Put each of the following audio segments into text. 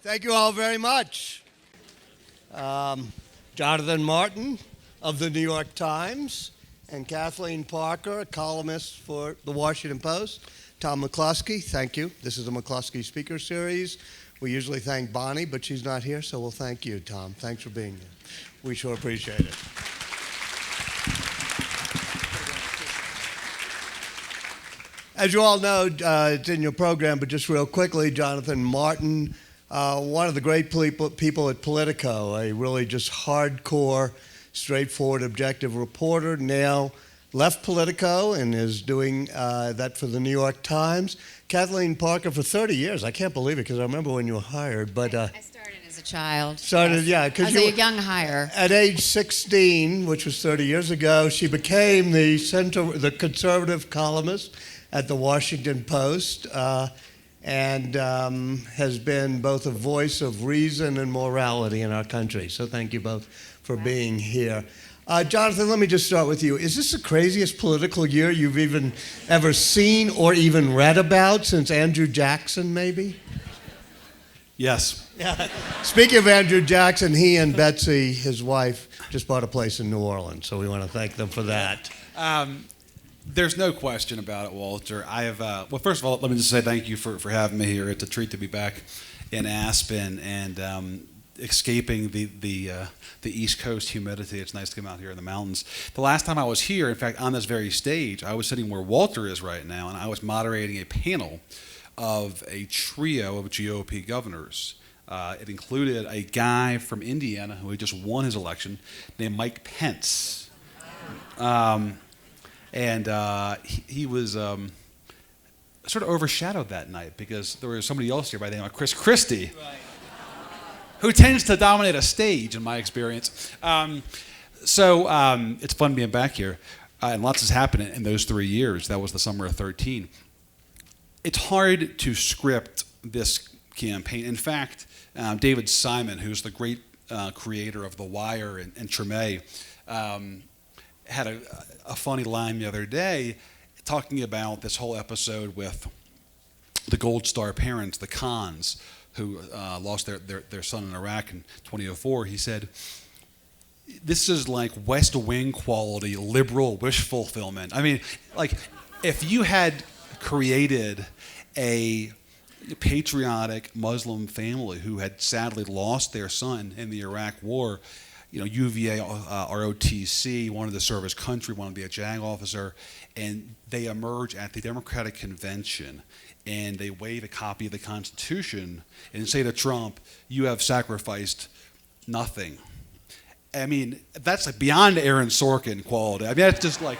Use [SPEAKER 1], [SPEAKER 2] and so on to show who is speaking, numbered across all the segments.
[SPEAKER 1] Thank you all very much. Jonathan Martin of the New York Times and Kathleen Parker, a columnist for the Washington Post. Tom McCloskey, thank you. This is the McCloskey Speaker Series. We usually thank Bonnie, but she's not here, so we'll thank you, Tom. Thanks for being here. We sure appreciate it. As you all know, it's in your program, but just real quickly, Jonathan Martin, one of the great people at Politico, a really just hardcore, straightforward, objective reporter, now left Politico and is doing that for the New York Times. Kathleen Parker for 30 years. I can't believe it because I remember when you were hired. But
[SPEAKER 2] I started as a child.
[SPEAKER 1] Yeah.
[SPEAKER 2] As a young hire.
[SPEAKER 1] At age 16, which was 30 years ago, she became the conservative columnist at the Washington Post. And has been both a voice of reason and morality in our country. So thank you both for being here. Jonathan, let me just start with you. Is this the craziest political year you've even ever seen or even read about since Andrew Jackson, maybe?
[SPEAKER 3] Yes.
[SPEAKER 1] Yeah. Speaking of Andrew Jackson, he and Betsy, his wife, just bought a place in New Orleans. So we want to thank them for that.
[SPEAKER 3] There's no question about it, Walter. I have. Well, first of all, let me just say thank you for having me here. It's a treat to be back in Aspen and escaping the East Coast humidity. It's nice to come out here in the mountains. The last time I was here, in fact, on this very stage, I was sitting where Walter is right now, and I was moderating a panel of a trio of GOP governors. It included a guy from Indiana who had just won his election named Mike Pence. And he was sort of overshadowed that night because there was somebody else here by the name of Chris Christie, who tends to dominate a stage, in my experience. So it's fun being back here, and lots has happened in those 3 years. That was the summer of 13. It's hard to script this campaign. In fact, David Simon, who's the great creator of The Wire and Treme, had a funny line the other day talking about this whole episode with the Gold Star parents, the Khans, who lost their son in Iraq in 2004. He said, this is like West Wing quality liberal wish fulfillment. I mean, like, if you had created a patriotic Muslim family who had sadly lost their son in the Iraq war, you know, UVA, ROTC, wanted to serve his country, wanted to be a JAG officer, and they emerge at the Democratic Convention and they wave a copy of the Constitution and say to Trump, you have sacrificed nothing. I mean, that's like beyond Aaron Sorkin quality. I mean, that's just like,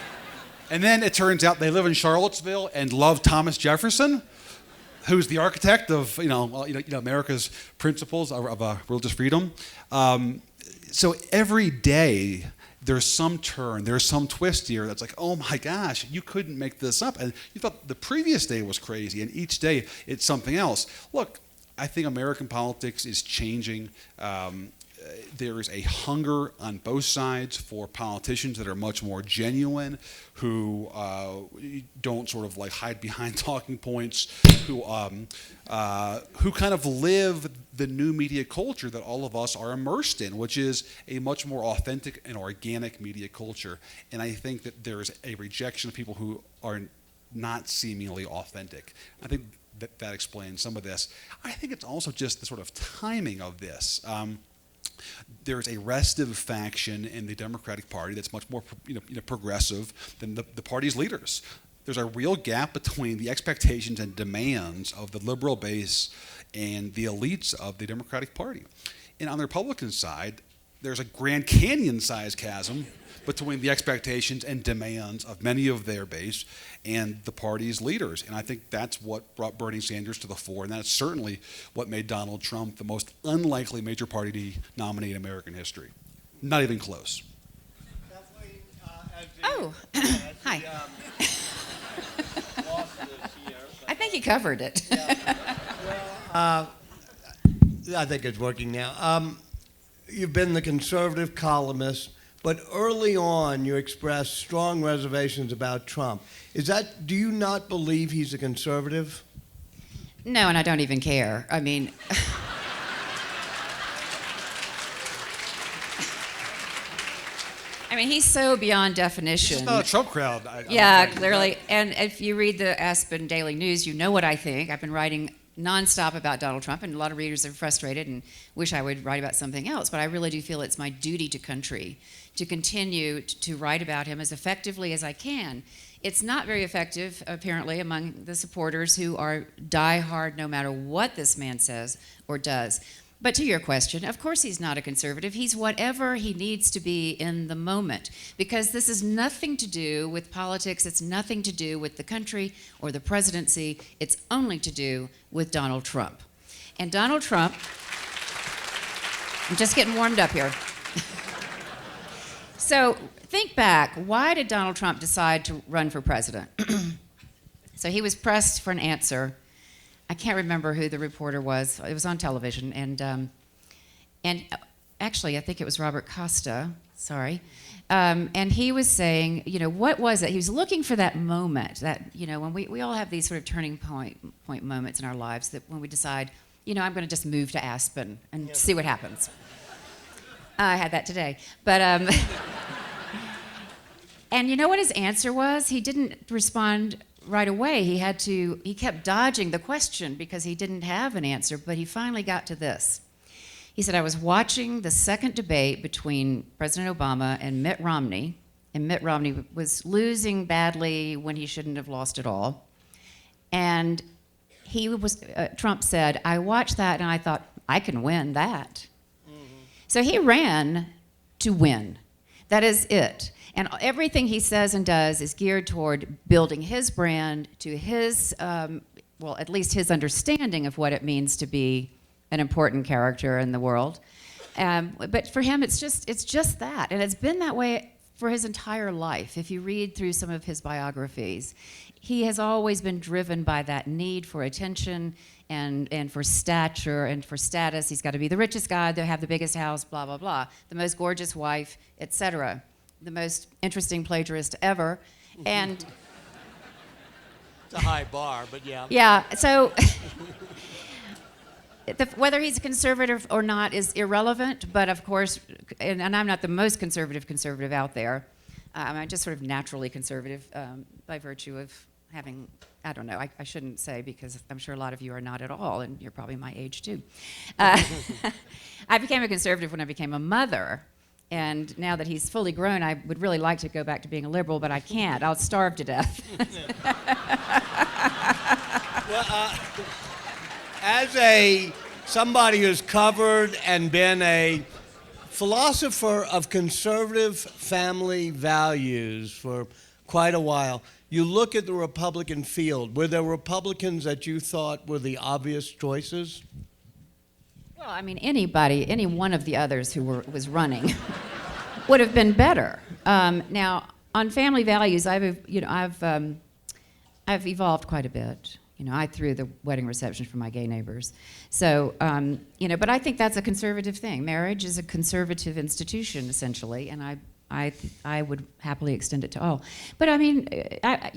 [SPEAKER 3] and then it turns out they live in Charlottesville and love Thomas Jefferson, who's the architect of, America's principles of religious freedom. So every day there's some turn, there's some twist here that's like, oh my gosh, you couldn't make this up. And you thought the previous day was crazy, and each day it's something else. Look, I think American politics is changing. There is a hunger on both sides for politicians that are much more genuine, who don't sort of like hide behind talking points, who kind of live the new media culture that all of us are immersed in, which is a much more authentic and organic media culture. And I think that there is a rejection of people who are not seemingly authentic. I think that explains some of this. I think it's also just the sort of timing of this. There's a restive faction in the Democratic Party that's much more progressive than the party's leaders. There's a real gap between the expectations and demands of the liberal base and the elites of the Democratic Party. And on the Republican side, there's a Grand Canyon-sized chasm between the expectations and demands of many of their base and the party's leaders. And I think that's what brought Bernie Sanders to the fore, and that's certainly what made Donald Trump the most unlikely major party nominee in American history. Not even close.
[SPEAKER 2] Hi. I think he covered it.
[SPEAKER 1] I think it's working now. You've been the conservative columnist, but early on you expressed strong reservations about Trump. Do you not believe he's a conservative?
[SPEAKER 2] No, and I don't even care. I mean, I mean, he's so beyond
[SPEAKER 3] This
[SPEAKER 2] definition.
[SPEAKER 3] is not a Trump crowd.
[SPEAKER 2] Yeah, clearly. And if you read the Aspen Daily News, you know what I think. I've been writing nonstop about Donald Trump, and a lot of readers are frustrated and wish I would write about something else. But I really do feel it's my duty to country to continue to write about him as effectively as I can. It's not very effective, apparently, among the supporters who are diehard no matter what this man says or does. But to your question, of course he's not a conservative. He's whatever he needs to be in the moment, because this is nothing to do with politics. It's nothing to do with the country or the presidency. It's only to do with Donald Trump. And Donald Trump, I'm just getting warmed up here. So think back, why did Donald Trump decide to run for president? So he was pressed for an answer. I can't remember who the reporter was. It was on television, and actually, I think it was Robert Costa. Sorry, and he was saying, what was it? He was looking for that moment that, when we all have these sort of turning point moments in our lives, that when we decide, I'm going to just move to Aspen and see what happens. I had that today, but and you know what his answer was? He didn't respond right away. He kept dodging the question because he didn't have an answer, but he finally got to this. He said, I was watching the second debate between President Obama and Mitt Romney, and Mitt Romney was losing badly when he shouldn't have lost at all. And Trump said, I watched that and I thought, I can win that. So he ran to win. That is it. And everything he says and does is geared toward building his brand to his, at least his understanding of what it means to be an important character in the world. But for him, it's just that. And it's been that way for his entire life. If you read through some of his biographies, he has always been driven by that need for attention and for stature and for status. He's got to be the richest guy, to have the biggest house, blah, blah, blah, the most gorgeous wife, etc., the most interesting plagiarist ever. And
[SPEAKER 1] it's a high bar, but yeah.
[SPEAKER 2] Yeah, so whether he's a conservative or not is irrelevant, but of course, and I'm not the most conservative out there. I'm just sort of naturally conservative by virtue of having, I don't know, I shouldn't say, because I'm sure a lot of you are not at all, and you're probably my age too. I became a conservative when I became a mother. And now that he's fully grown, I would really like to go back to being a liberal, but I can't. I'll starve to death.
[SPEAKER 1] Well, as somebody who's covered and been a philosopher of conservative family values for quite a while, you look at the Republican field. Were there Republicans that you thought were the obvious choices?
[SPEAKER 2] Well, I mean, any one of the others who was running would have been better. Now, on family values, I've evolved quite a bit. I threw the wedding reception for my gay neighbors. So, but I think that's a conservative thing. Marriage is a conservative institution, essentially, and I would happily extend it to all. But I mean, I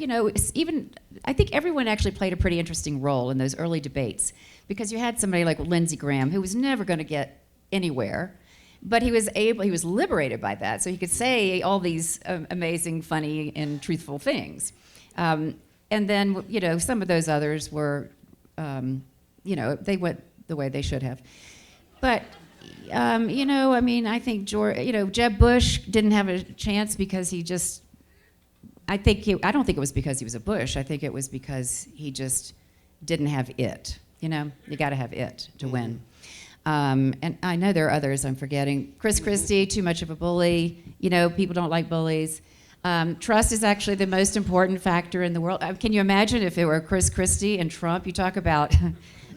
[SPEAKER 2] think everyone actually played a pretty interesting role in those early debates, because you had somebody like Lindsey Graham, who was never going to get anywhere, but he was liberated by that, so he could say all these amazing, funny, and truthful things. And then, some of those others were, they went the way they should have. But, I mean, I think Jeb Bush didn't have a chance because he just, I don't think it was because he was a Bush. I think it was because he just didn't have it. You got to have it to win. And I know there are others I'm forgetting. Chris Christie, too much of a bully. People don't like bullies. Trust is actually the most important factor in the world. Can you imagine if it were Chris Christie and Trump? You talk about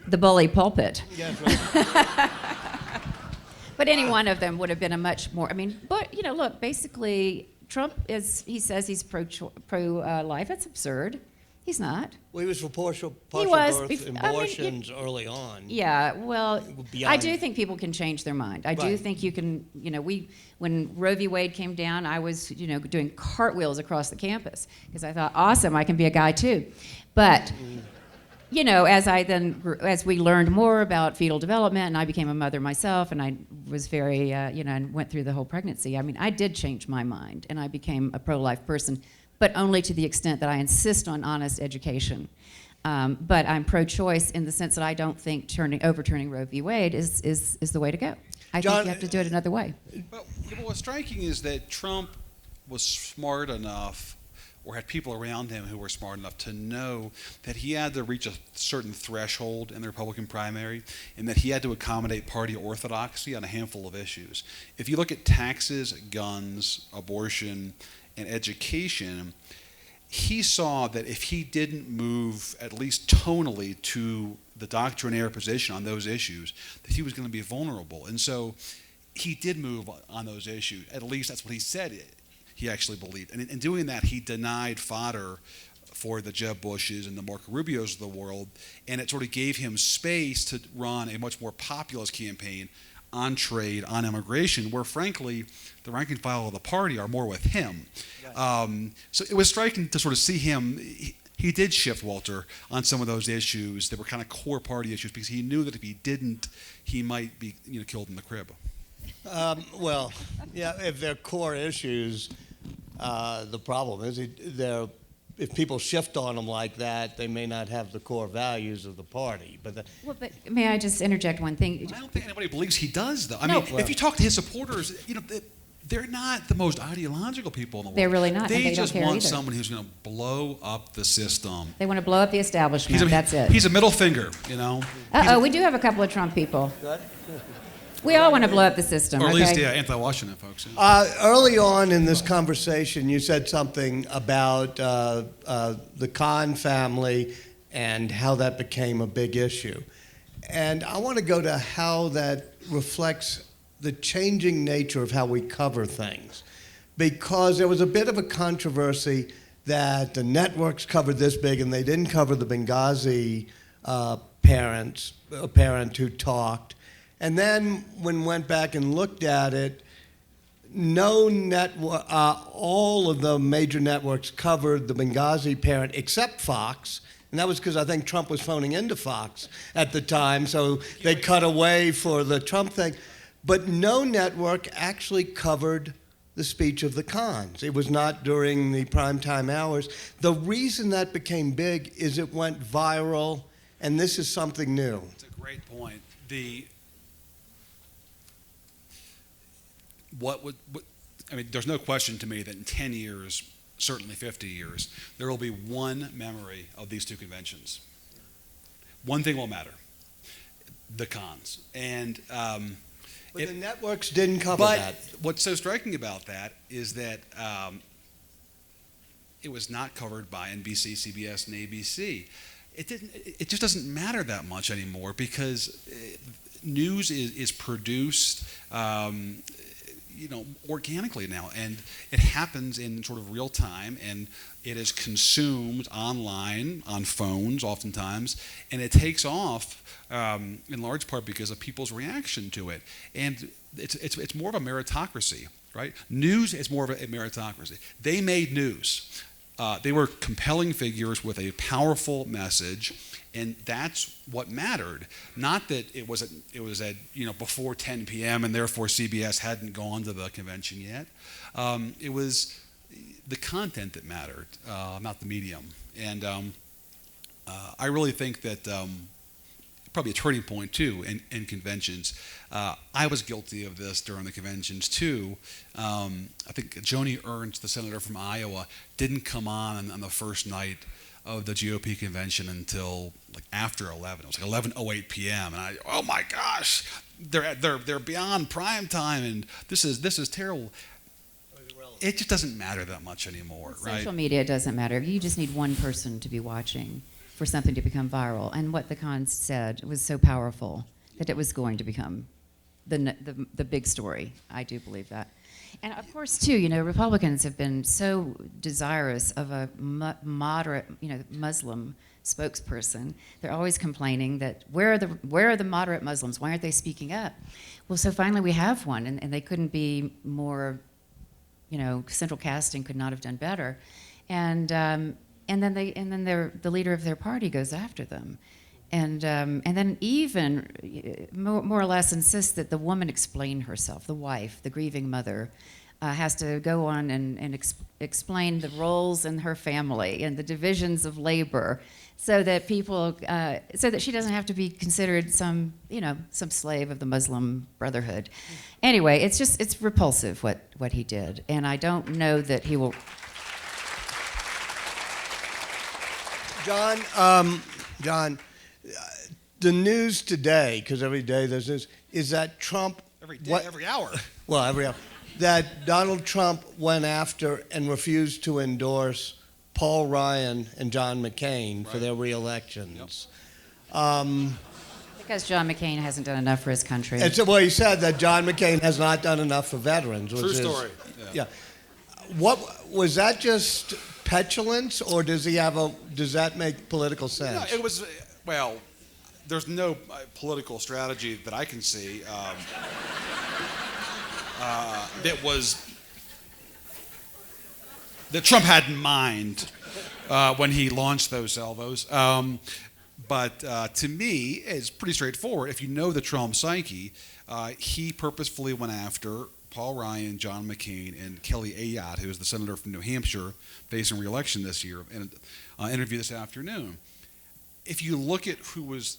[SPEAKER 2] the bully pulpit. Yeah, right. But any one of them would have been a much more, but look, basically, Trump he says he's pro-life. That's absurd. He's not.
[SPEAKER 1] Well, he was for partial birth abortions early on.
[SPEAKER 2] Yeah, well, I do think people can change their mind. I do think you can, when Roe v. Wade came down, I was, doing cartwheels across the campus because I thought, awesome, I can be a guy too. But as we learned more about fetal development, and I became a mother myself, and I was very, and went through the whole pregnancy. I mean, I did change my mind, and I became a pro-life person, but only to the extent that I insist on honest education. But I'm pro-choice in the sense that I don't think overturning Roe v. Wade is the way to go. I
[SPEAKER 1] John,
[SPEAKER 2] think you have to do it another way.
[SPEAKER 3] Well, what's striking is that Trump was smart enough, or had people around him who were smart enough to know that he had to reach a certain threshold in the Republican primary, and that he had to accommodate party orthodoxy on a handful of issues. If you look at taxes, guns, abortion, and education, he saw that if he didn't move, at least tonally, to the doctrinaire position on those issues, that he was going to be vulnerable. And so he did move on those issues. At least that's what he said he actually believed. And in doing that, he denied fodder for the Jeb Bushes and the Marco Rubios of the world, and it sort of gave him space to run a much more populist campaign on trade, on immigration, where frankly, the rank and file of the party are more with him. So it was striking to sort of see him. He did shift, Walter, on some of those issues that were kind of core party issues, because he knew that if he didn't, he might be killed in the crib.
[SPEAKER 1] Well, yeah, if they're core issues, the problem is if people shift on them like that, they may not have the core values of the party. But
[SPEAKER 2] may I just interject one thing?
[SPEAKER 3] I don't think anybody believes he does, though. I
[SPEAKER 2] No.
[SPEAKER 3] mean, if you talk to his supporters, they're not the most ideological people in the world.
[SPEAKER 2] They're really not, and
[SPEAKER 3] They
[SPEAKER 2] they don't
[SPEAKER 3] just
[SPEAKER 2] care
[SPEAKER 3] want
[SPEAKER 2] either.
[SPEAKER 3] someone who's going to blow up the system.
[SPEAKER 2] They want to blow up the establishment. That's it.
[SPEAKER 3] He's a middle finger,
[SPEAKER 2] We do have a couple of Trump people. We all want to blow up the system.
[SPEAKER 3] Or at
[SPEAKER 2] okay?
[SPEAKER 3] least, anti-Washington folks.
[SPEAKER 1] early on in this conversation, you said something about the Khan family and how that became a big issue. And I want to go to how that reflects the changing nature of how we cover things. Because there was a bit of a controversy that the networks covered this big and they didn't cover the Benghazi parent who talked. And then when went back and looked at it, no network, all of the major networks covered the Benghazi parent except Fox. And that was because I think Trump was phoning into Fox at the time, so they cut away for the Trump thing. But no network actually covered the speech of the Khans. It was not during the primetime hours. The reason that became big is it went viral, and this is something new.
[SPEAKER 3] It's a great point. There's no question to me that in 10 years, certainly 50 years, there will be one memory of these two conventions. One thing will matter: the Khans. And
[SPEAKER 1] But the networks didn't cover that.
[SPEAKER 3] What's so striking about that is that it was not covered by NBC, CBS, and ABC. It just doesn't matter that much anymore, because news is produced organically now, and it happens in sort of real time, and it is consumed online, on phones oftentimes, and it takes off in large part because of people's reaction to it. And it's more of a meritocracy, right? News is more of a meritocracy. They made news. They were compelling figures with a powerful message, and that's what mattered. Not that it was at before 10 p.m. and therefore CBS hadn't gone to the convention yet. It was the content that mattered, not the medium. And I really think that probably a turning point too in conventions. I was guilty of this during the conventions too. I think Joni Ernst, the senator from Iowa, didn't come on the first night of the GOP convention until like after 11. It was like 11:08 p.m. and oh my gosh, they're beyond prime time, and this is terrible. It just doesn't matter that much anymore, right?
[SPEAKER 2] Social media doesn't matter. You just need one person to be watching for something to become viral. And what the Khans said was so powerful that it was going to become the big story. I do believe that. And of course, too, Republicans have been so desirous of a moderate, Muslim spokesperson. They're always complaining that where are the moderate Muslims? Why aren't they speaking up? Well, so finally we have one, and they couldn't be more, central casting could not have done better. And and then the leader of their party goes after them, and then even more or less insists that the woman explain herself, the wife, the grieving mother, has to go on and explain the roles in her family and the divisions of labor, so that so that she doesn't have to be considered some slave of the Muslim Brotherhood. Anyway, it's repulsive what he did, and I don't know that he will.
[SPEAKER 1] John, the news today, because every day there's news, is that Trump
[SPEAKER 3] Every day, every hour.
[SPEAKER 1] Well, every hour. That Donald Trump went after and refused to endorse Paul Ryan and John McCain for their re-elections.
[SPEAKER 2] Because John McCain hasn't done enough for his country.
[SPEAKER 1] And so, well, he said that John McCain has not done enough for veterans.
[SPEAKER 3] True story.
[SPEAKER 1] Yeah. What was that? Just petulance, or does that make political sense?
[SPEAKER 3] No, it was. Well, there's no political strategy that I can see that Trump had in mind when he launched those salvos. But to me, it's pretty straightforward. If you know the Trump psyche, he purposefully went after Paul Ryan, John McCain, and Kelly Ayotte, who is the senator from New Hampshire facing re-election this year, in an interview this afternoon. If you look at who was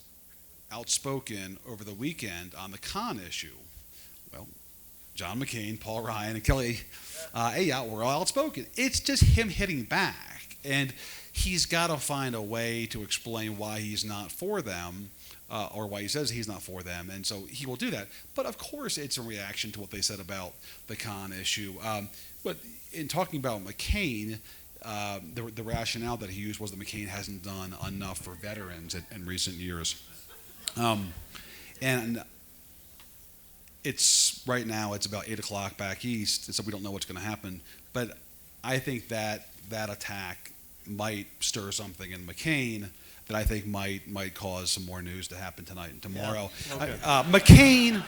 [SPEAKER 3] outspoken over the weekend on the con issue, well, John McCain, Paul Ryan, and Kelly Ayotte were all outspoken. It's just him hitting back, and he's got to find a way to explain why he's not for them, or why he says he's not for them, and so he will do that. But of course, it's a reaction to what they said about the con issue. But in talking about McCain, the rationale that he used was that McCain hasn't done enough for veterans in recent years. And right now it's about 8 o'clock back east, and so we don't know what's going to happen. But I think that attack might stir something in McCain that I think might cause some more news to happen tonight and tomorrow. Yeah. Okay. McCain,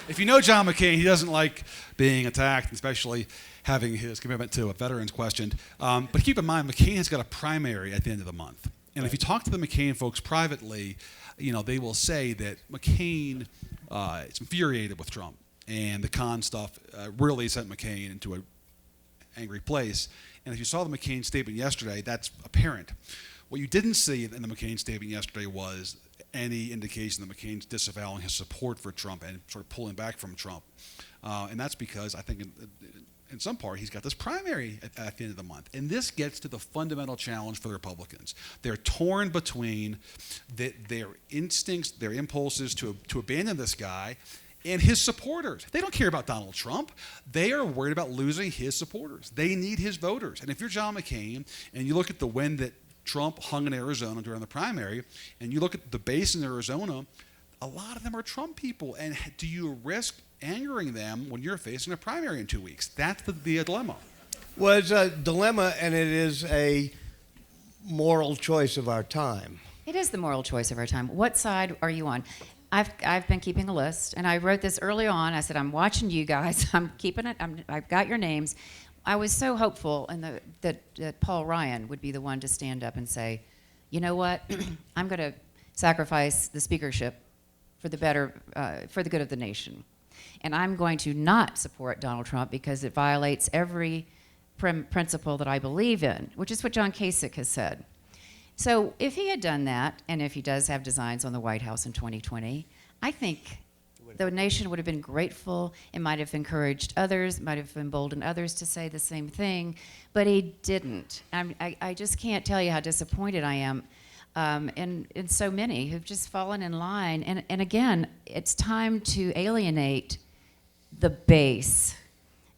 [SPEAKER 3] if you know John McCain, he doesn't like being attacked, especially having his commitment to a veterans questioned. But keep in mind, McCain has got a primary at the end of the month. And if you talk to the McCain folks privately, they will say that McCain is infuriated with Trump. And the con stuff really sent McCain into an angry place. And if you saw the McCain statement yesterday, that's apparent. What you didn't see in the McCain statement yesterday was any indication that McCain's disavowing his support for Trump and sort of pulling back from Trump. And that's because I think in some part he's got this primary at the end of the month. And this gets to the fundamental challenge for the Republicans. They're torn between their instincts, their impulses to abandon this guy and his supporters. They don't care about Donald Trump. They are worried about losing his supporters. They need his voters. And if you're John McCain and you look at the win that Trump hung in Arizona during the primary, and you look at the base in Arizona, a lot of them are Trump people. And do you risk angering them when you're facing a primary in 2 weeks? That's the dilemma.
[SPEAKER 1] Well, it's a dilemma, and it is a moral choice of our time.
[SPEAKER 2] It is the moral choice of our time. What side are you on? I've been keeping a list, and I wrote this early on. I said, I'm watching you guys. I'm keeping it. I've got your names. I was so hopeful that Paul Ryan would be the one to stand up and say, you know what, I'm going to sacrifice the speakership for the good of the nation. And I'm going to not support Donald Trump because it violates every principle that I believe in, which is what John Kasich has said. So if he had done that, and if he does have designs on the White House in 2020, I think the nation would have been grateful. It might have encouraged others, might have emboldened others to say the same thing, but he didn't. I just can't tell you how disappointed I am in so many who've just fallen in line. And again, it's time to alienate the base,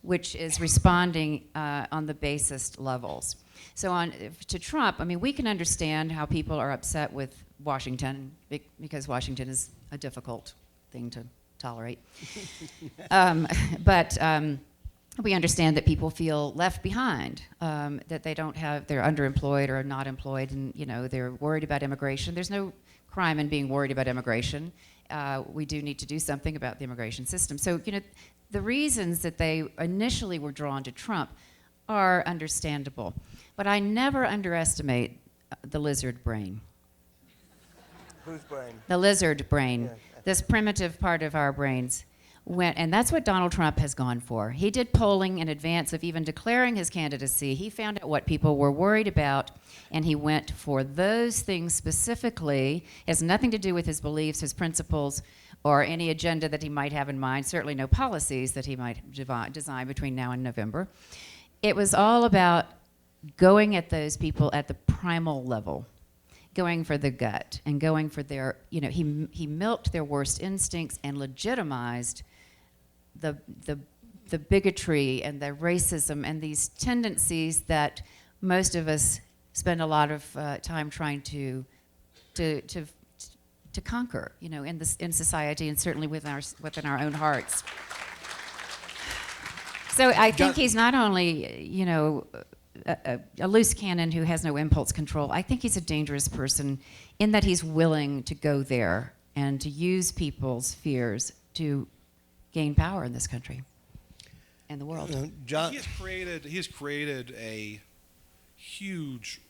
[SPEAKER 2] which is responding on the basest levels. So to Trump, I mean, we can understand how people are upset with Washington because Washington is a difficult thing to tolerate. But we understand that people feel left behind, that they're underemployed or not employed, and they're worried about immigration. There's no crime in being worried about immigration. We do need to do something about the immigration system. So the reasons that they initially were drawn to Trump are understandable. But I never underestimate the lizard brain.
[SPEAKER 1] Whose brain?
[SPEAKER 2] The lizard brain,
[SPEAKER 1] Yeah.
[SPEAKER 2] this primitive part of our brains. And that's what Donald Trump has gone for. He did polling in advance of even declaring his candidacy. He found out what people were worried about, and he went for those things specifically. It has nothing to do with his beliefs, his principles, or any agenda that he might have in mind, certainly no policies that he might design between now and November. It was all about going at those people at the primal level, going for the gut and going for their, he milked their worst instincts and legitimized the bigotry and the racism and these tendencies that most of us spend a lot of time trying to conquer, in society and certainly within our own hearts. So I think he's not only, a loose cannon who has no impulse control. I think he's a dangerous person in that he's willing to go there and to use people's fears to gain power in this country and the world.
[SPEAKER 1] John,
[SPEAKER 3] He has created a huge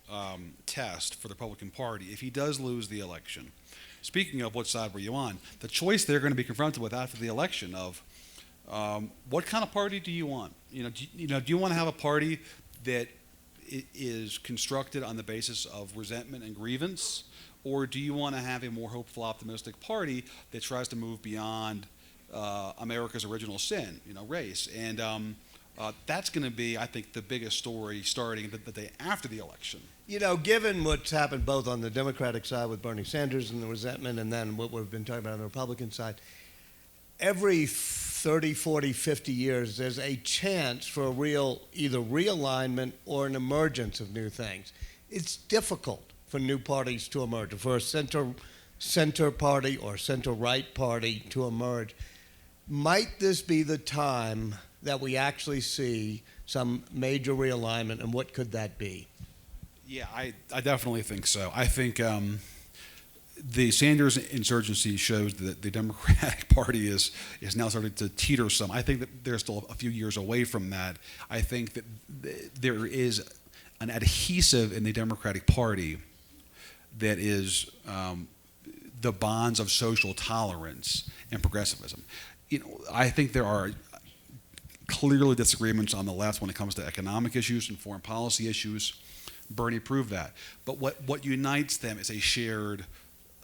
[SPEAKER 3] test for the Republican Party if he does lose the election. Speaking of, what side were you on? The choice they're going to be confronted with after the election of what kind of party do you want? Do you want to have a party that is constructed on the basis of resentment and grievance, or do you want to have a more hopeful, optimistic party that tries to move beyond America's original sin, race? And that's going to be, I think, the biggest story starting the day after the election.
[SPEAKER 1] Given what's happened both on the Democratic side with Bernie Sanders and the resentment, and then what we've been talking about on the Republican side, every 30, 40, 50 years, there's a chance for a real either realignment or an emergence of new things. It's difficult for new parties to emerge, for a center party or center-right party to emerge. Might this be the time that we actually see some major realignment, and what could that be?
[SPEAKER 3] Yeah, I definitely think so. I think the Sanders insurgency shows that the Democratic Party is now starting to teeter some. I think that they're still a few years away from that. I think that there is an adhesive in the Democratic Party that is the bonds of social tolerance and progressivism. I think there are clearly disagreements on the left when it comes to economic issues and foreign policy issues. Bernie proved that. But what unites them is a shared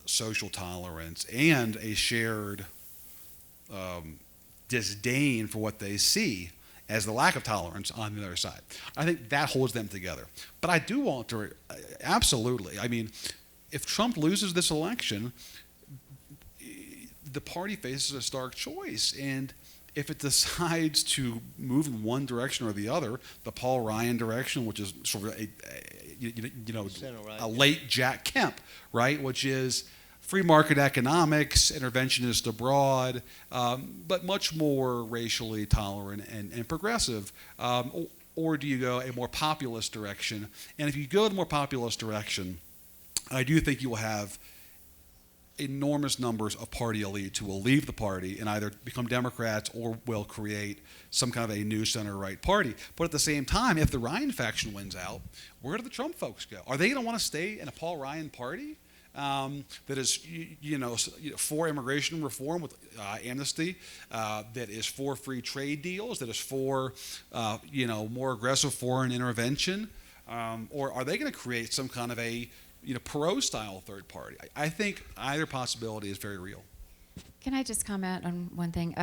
[SPEAKER 3] social tolerance and a shared disdain for what they see as the lack of tolerance on the other side. I think that holds them together. But I do want to, absolutely, if Trump loses this election, the party faces a stark choice. And if it decides to move in one direction or the other, the Paul Ryan direction, which is sort of a late Jack Kemp, right, which is free market economics, interventionist abroad, but much more racially tolerant and progressive, or do you go a more populist direction? And if you go the more populist direction, I do think you will have enormous numbers of party elites who will leave the party and either become Democrats or will create some kind of a new center-right party. But at the same time, if the Ryan faction wins out, where do the Trump folks go? Are they going to want to stay in a Paul Ryan party that is, for immigration reform with amnesty, that is for free trade deals, that is for, more aggressive foreign intervention, or are they going to create some kind of a Perot-style third party? I think either possibility is very real.
[SPEAKER 2] Can I just comment on one thing?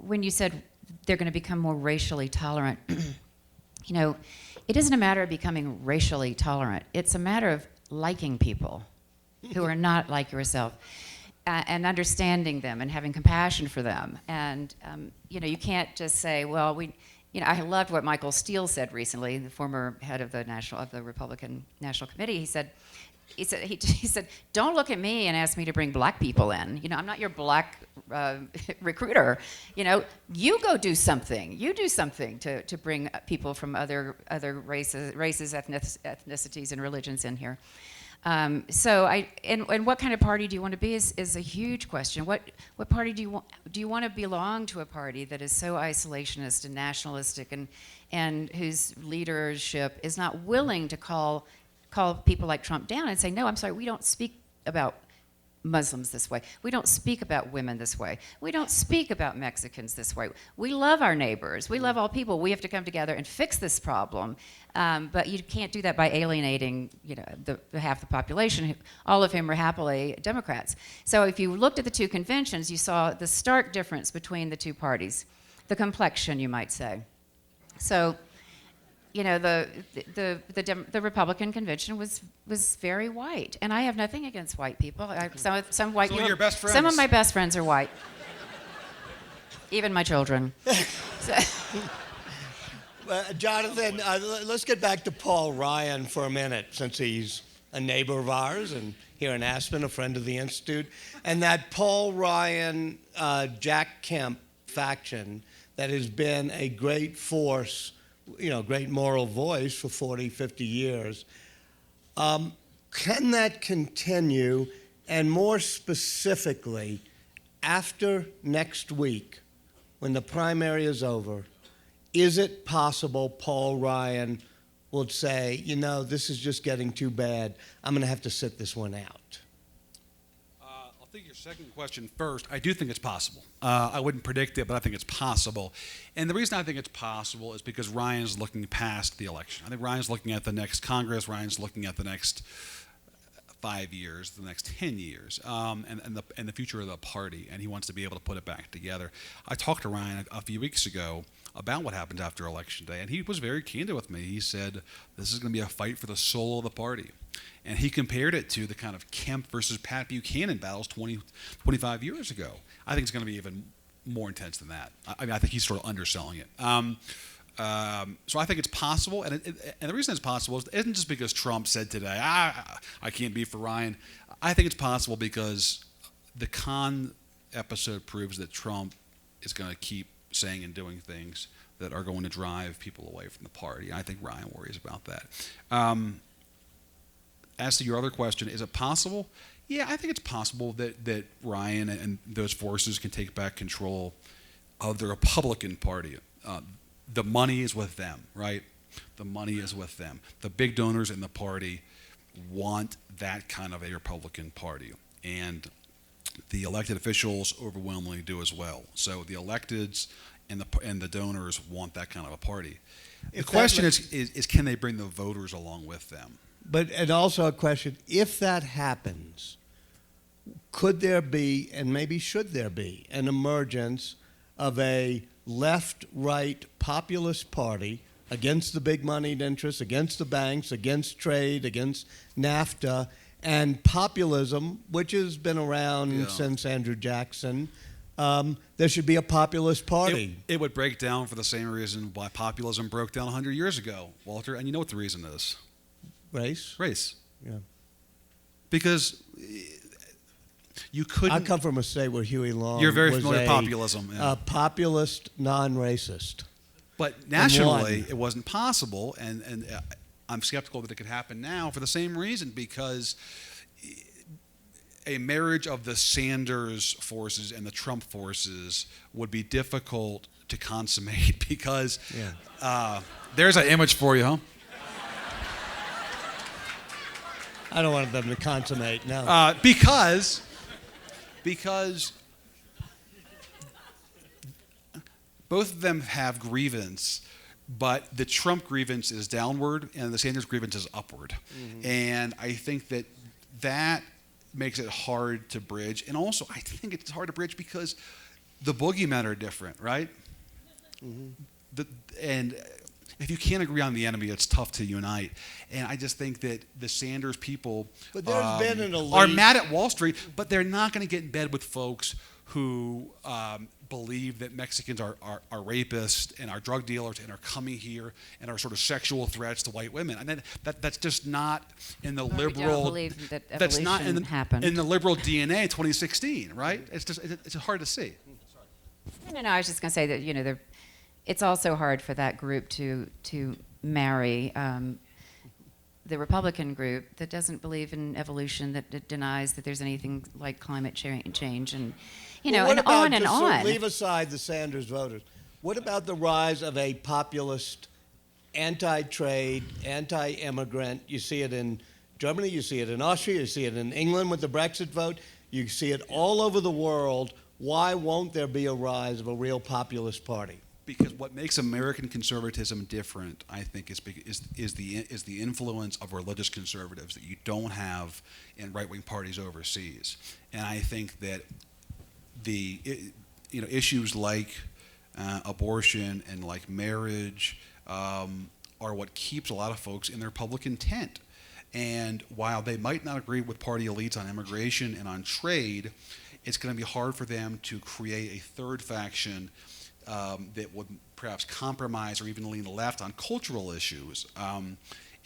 [SPEAKER 2] When you said they're going to become more racially tolerant, it isn't a matter of becoming racially tolerant. It's a matter of liking people who are not like yourself and understanding them and having compassion for them. And, you can't just say, well, I loved what Michael Steele said recently, the former head of the Republican National Committee. He said, "Don't look at me and ask me to bring black people in. I'm not your black recruiter. You go do something. You do something to bring people from other races, ethnicities, and religions in here." And what kind of party do you want to be is a huge question. What party do you want? Do you want to belong to a party that is so isolationist and nationalistic and whose leadership is not willing to call people like Trump down and say, no, I'm sorry, we don't speak about Muslims this way. We don't speak about women this way. We don't speak about Mexicans this way. We love our neighbors. We love all people. We have to come together and fix this problem. But you can't do that by alienating, the half the population, all of whom are happily Democrats. So if you looked at the two conventions, you saw the stark difference between the two parties, the complexion, you might say. So, the Republican convention was very white, and I have nothing against white people. Some white people.
[SPEAKER 3] Your best friends.
[SPEAKER 2] Some of my best friends are white, even my children.
[SPEAKER 1] Jonathan, let's get back to Paul Ryan for a minute, since he's a neighbor of ours and here in Aspen, a friend of the Institute, and that Paul Ryan, Jack Kemp faction that has been a great force, great moral voice for 40, 50 years. Can that continue? And more specifically, after next week, when the primary is over, is it possible Paul Ryan would say, this is just getting too bad. I'm going to have to sit this one out?
[SPEAKER 3] I'll take your second question first. I do think it's possible. I wouldn't predict it, but I think it's possible. And the reason I think it's possible is because Ryan's looking past the election. I think Ryan's looking at the next Congress. Ryan's looking at the next 5 years, the next 10 years, and the future of the party, and he wants to be able to put it back together. I talked to Ryan a few weeks ago about what happened after Election Day, and he was very candid with me. He said, this is going to be a fight for the soul of the party. And he compared it to the kind of Kemp versus Pat Buchanan battles 25 years ago. I think it's going to be even more intense than that. I think he's sort of underselling it. So I think it's possible, and the reason it's possible isn't just because Trump said today, I can't be for Ryan. I think it's possible because the Khan episode proves that Trump is going to keep saying and doing things that are going to drive people away from the party. I think Ryan worries about that. As to your other question, is it possible? Yeah, I think it's possible that Ryan and those forces can take back control of the Republican Party. The money is with them, right? The money is with them. The big donors in the party want that kind of a Republican Party. And the elected officials overwhelmingly do as well. So the electeds and the donors want that kind of a party. The question is can they bring the voters along with them?
[SPEAKER 1] And also a question, if that happens, could there be, and maybe should there be, an emergence of a left-right populist party against the big moneyed interests, against the banks, against trade, against NAFTA, and populism, which has been around since Andrew Jackson? There should be a populist party.
[SPEAKER 3] It would break down for the same reason why populism broke down 100 years ago, Walter, and you know what the reason is. Race.
[SPEAKER 1] Yeah.
[SPEAKER 3] Because you couldn't.
[SPEAKER 1] I come from a state where Huey Long
[SPEAKER 3] You're very
[SPEAKER 1] was
[SPEAKER 3] familiar with populism.
[SPEAKER 1] a populist, non-racist.
[SPEAKER 3] But nationally, it wasn't possible, and I'm skeptical that it could happen now for the same reason, because a marriage of the Sanders forces and the Trump forces would be difficult to consummate because there's an image for you, huh?
[SPEAKER 1] I don't want them to consummate, no.
[SPEAKER 3] Because both of them have grievance, but the Trump grievance is downward and the Sanders grievance is upward. Mm-hmm. And I think that makes it hard to bridge. And also, I think it's hard to bridge because the boogeymen are different, right? Mm-hmm. And if you can't agree on the enemy, it's tough to unite. And I just think that the Sanders people
[SPEAKER 1] but there's been an elite...
[SPEAKER 3] are mad at Wall Street, but they're not going to get in bed with folks who believe that Mexicans are rapists and are drug dealers and are coming here and are sort of sexual threats to white women. And that's just not in the liberal.
[SPEAKER 2] We don't believe that
[SPEAKER 3] that's not in the liberal DNA 2016, right? It's hard to see.
[SPEAKER 2] No. I was just going to say that it's also hard for that group to marry the Republican group that doesn't believe in evolution, that denies that there's anything like climate change, and
[SPEAKER 1] Well, what
[SPEAKER 2] and
[SPEAKER 1] about,
[SPEAKER 2] on and
[SPEAKER 1] just so
[SPEAKER 2] on.
[SPEAKER 1] leave aside the Sanders voters. What about the rise of a populist, anti-trade, anti-immigrant? You see it in Germany, you see it in Austria, you see it in England with the Brexit vote, you see it all over the world. Why won't there be a rise of a real populist party?
[SPEAKER 3] Because what makes American conservatism different, I think, is the influence of religious conservatives that you don't have in right-wing parties overseas. And I think that the issues like abortion and like marriage are what keeps a lot of folks in their Republican tent. And while they might not agree with party elites on immigration and on trade, it's going to be hard for them to create a third faction that would perhaps compromise or even lean left on cultural issues. And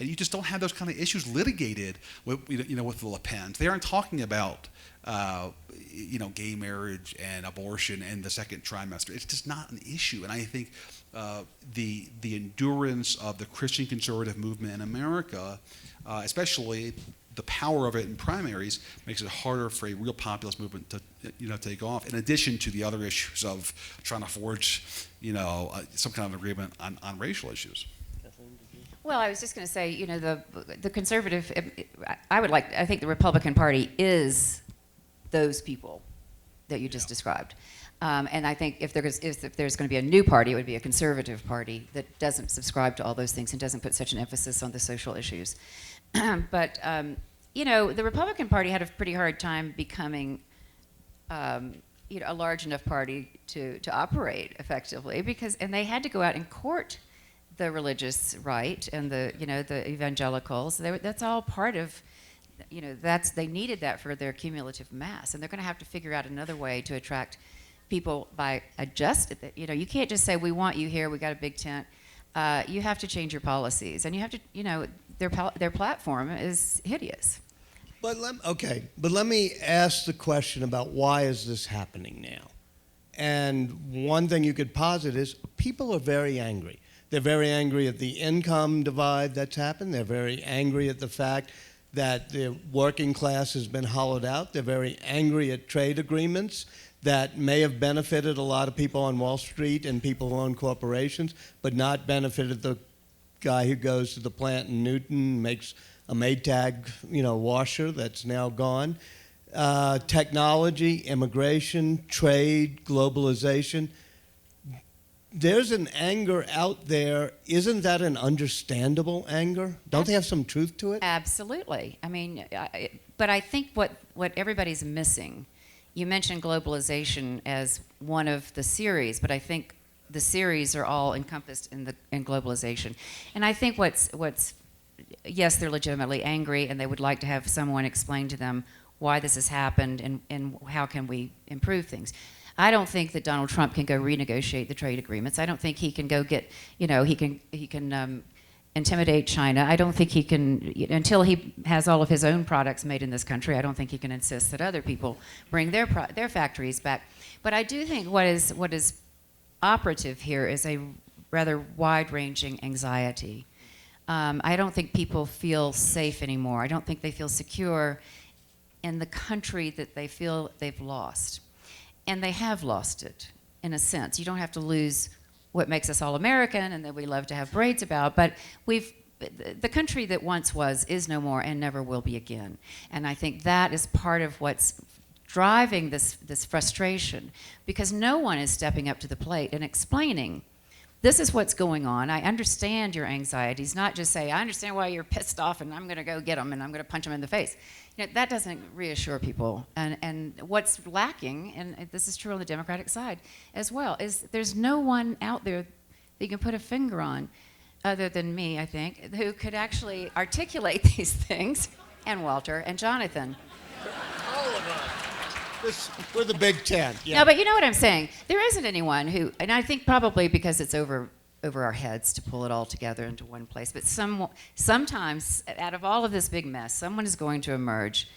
[SPEAKER 3] you just don't have those kind of issues litigated with the Le Pens. They aren't talking about gay marriage and abortion and the second trimester. It's just not an issue. And I think the endurance of the Christian conservative movement in America, especially the power of it in primaries, makes it harder for a real populist movement to take off, in addition to the other issues of trying to forge some kind of agreement on racial issues.
[SPEAKER 2] Well, I was just going to say, the conservative, I think the Republican Party is those people that you just described. And I think if there's going to be a new party, it would be a conservative party that doesn't subscribe to all those things and doesn't put such an emphasis on the social issues. But, the Republican Party had a pretty hard time becoming a large enough party to operate effectively, and they had to go out and court the religious right and the evangelicals. That's all part of, they needed that for their cumulative mass, and they're going to have to figure out another way to attract people by adjusting. You can't just say, we want you here, we got a big tent. You have to change your policies, and you have to, their platform is hideous.
[SPEAKER 1] But let me ask the question about why is this happening now? And one thing you could posit is people are very angry. They're very angry at the income divide that's happened. They're very angry at the fact that the working class has been hollowed out. They're very angry at trade agreements that may have benefited a lot of people on Wall Street and people who own corporations, but not benefited the guy who goes to the plant in Newton, makes a Maytag, washer that's now gone. Technology, immigration, trade, globalization. There's an anger out there. Isn't that an understandable anger? Don't they have some truth to it?
[SPEAKER 2] Absolutely. I mean, but I think what everybody's missing, you mentioned globalization as one of the series, but I think the series are all encompassed in globalization. And I think yes, they're legitimately angry, and they would like to have someone explain to them why this has happened and how can we improve things. I don't think that Donald Trump can go renegotiate the trade agreements. I don't think he can go get, he can intimidate China. I don't think he can, until he has all of his own products made in this country, I don't think he can insist that other people bring their factories back. But I do think what is operative here is a rather wide-ranging anxiety. I don't think people feel safe anymore. I don't think they feel secure in the country that they feel they've lost. And they have lost it, in a sense. You don't have to lose what makes us all American and that we love to have parades about, but the country that once was is no more and never will be again. And I think that is part of what's driving this frustration, because no one is stepping up to the plate and explaining, this is what's going on. I understand your anxieties, not just say, I understand why you're pissed off and I'm going to go get them and I'm going to punch them in the face. That doesn't reassure people. And what's lacking, and this is true on the Democratic side as well, is there's no one out there that you can put a finger on, other than me, I think, who could actually articulate these things, and Walter and Jonathan.
[SPEAKER 1] All of us. We're the Big Ten. Yeah.
[SPEAKER 2] No, but you know what I'm saying. There isn't anyone who, and I think probably because it's over our heads to pull it all together into one place. But sometimes, out of all of this big mess, someone is going to emerge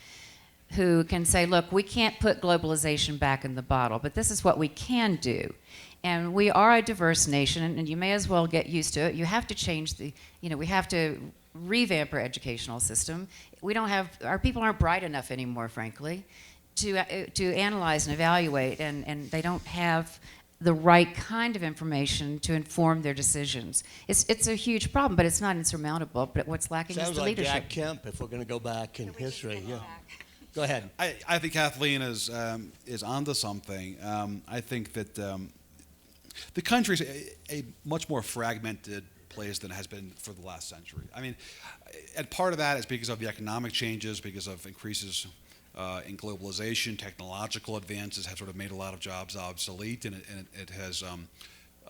[SPEAKER 2] who can say, look, we can't put globalization back in the bottle, but this is what we can do. And we are a diverse nation, and you may as well get used to it. You have to change we have to revamp our educational system. We don't have, our people aren't bright enough anymore, frankly, to analyze and evaluate, and they don't have the right kind of information to inform their decisions. It's a huge problem, but it's not insurmountable. But what's lacking is
[SPEAKER 1] Sounds
[SPEAKER 2] the
[SPEAKER 1] like
[SPEAKER 2] leadership.
[SPEAKER 1] Jack Kemp, if we're going to go back in history. Yeah. Go ahead.
[SPEAKER 3] I think Kathleen is onto something. I think that the country is a much more fragmented place than it has been for the last century. I mean, and part of that is because of the economic changes, because of increases in globalization. Technological advances have sort of made a lot of jobs obsolete, and it has,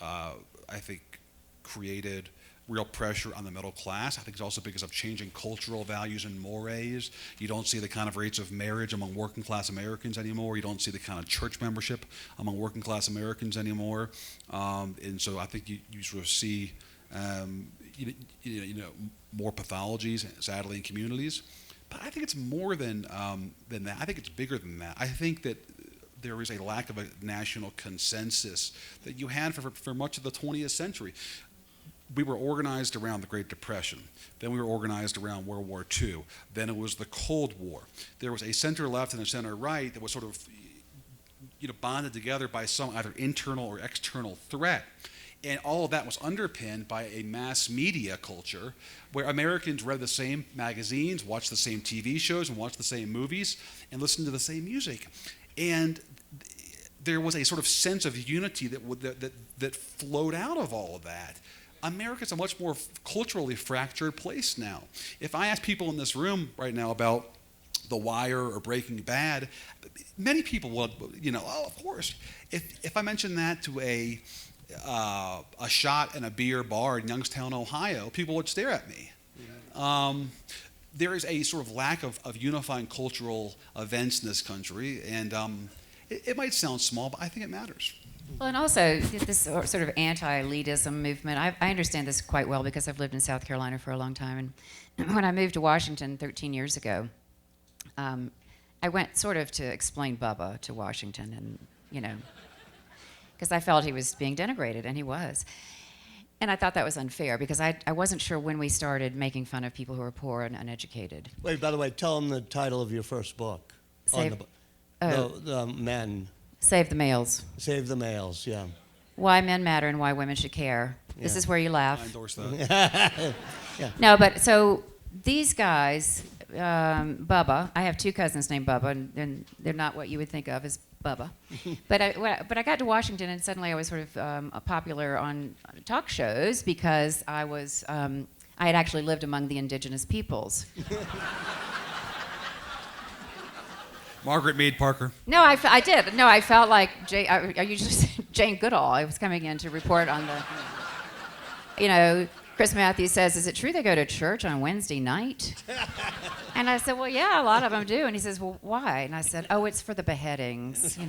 [SPEAKER 3] I think, created real pressure on the middle class. I think it's also because of changing cultural values and mores. You don't see the kind of rates of marriage among working class Americans anymore. You don't see the kind of church membership among working class Americans anymore. And so I think you sort of see more pathologies, sadly, in communities. But I think it's more than that. I think it's bigger than that. I think that there is a lack of a national consensus that you had for much of the 20th century. We were organized around the Great Depression. Then we were organized around World War II. Then it was the Cold War. There was a center left and a center right that was sort of bonded together by some either internal or external threat. And all of that was underpinned by a mass media culture where Americans read the same magazines, watched the same TV shows, and watched the same movies, and listened to the same music. And there was a sort of sense of unity that flowed out of all of that. America's a much more culturally fractured place now. If I ask people in this room right now about The Wire or Breaking Bad, many people will, oh, of course. If I mention that to a shot and a beer bar in Youngstown, Ohio, people would stare at me. There is a sort of lack of unifying cultural events in this country, and it might sound small, but I think it matters.
[SPEAKER 2] Well, and also this sort of anti-elitism movement, I understand this quite well because I've lived in South Carolina for a long time. And when I moved to Washington 13 years ago, I went sort of to explain Bubba to Washington, and, because I felt he was being denigrated, and he was. And I thought that was unfair because I wasn't sure when we started making fun of people who are poor and uneducated.
[SPEAKER 1] Wait, by the way, tell them the title of your first book. The Men.
[SPEAKER 2] Save the Males.
[SPEAKER 1] Save the Males, yeah.
[SPEAKER 2] Why Men Matter and Why Women Should Care. Yeah. This is where you laugh.
[SPEAKER 3] I endorse that.
[SPEAKER 2] Yeah. No, but so these guys, Bubba, I have two cousins named Bubba, and they're not what you would think of as Bubba. But I got to Washington, and suddenly I was sort of popular on talk shows because I had actually lived among the indigenous peoples.
[SPEAKER 3] Margaret Mead Parker.
[SPEAKER 2] No, I did. No, I felt like Jane Goodall. I was coming in to report on the, Chris Matthews says, is it true they go to church on Wednesday night? And I said, well, yeah, a lot of them do. And he says, well, why? And I said, oh, it's for the beheadings,
[SPEAKER 1] All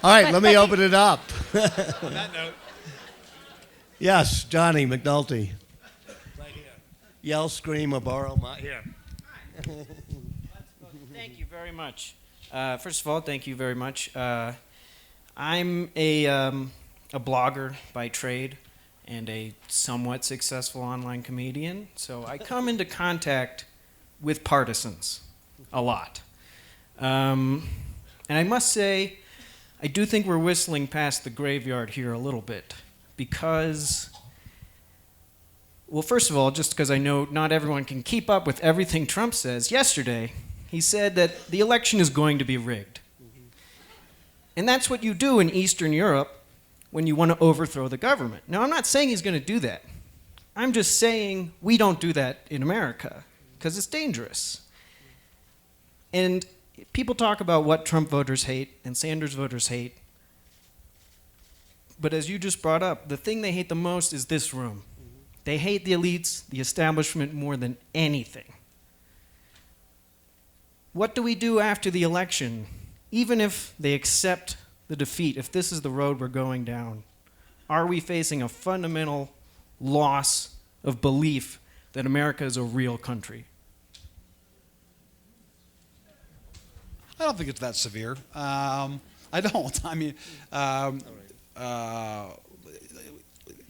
[SPEAKER 1] right, let me open it up.
[SPEAKER 3] On that note.
[SPEAKER 1] Yes, Johnny McNulty. Right here. Yell, scream, or borrow my... Here.
[SPEAKER 4] Thank you very much. First of all, thank you very much. I'm a blogger by trade and a somewhat successful online comedian, so I come into contact with partisans a lot. And I must say, I do think we're whistling past the graveyard here a little bit because... Well, first of all, just because I know not everyone can keep up with everything Trump says, yesterday he said that the election is going to be rigged. And that's what you do in Eastern Europe when you want to overthrow the government. Now, I'm not saying he's going to do that. I'm just saying we don't do that in America because it's dangerous. And people talk about what Trump voters hate and Sanders voters hate. But as you just brought up, the thing they hate the most is this room. They hate the elites, the establishment more than anything. What do we do after the election? Even if they accept the defeat, if this is the road we're going down, are we facing a fundamental loss of belief that America is a real country?
[SPEAKER 3] I don't think it's that severe. I don't. I mean,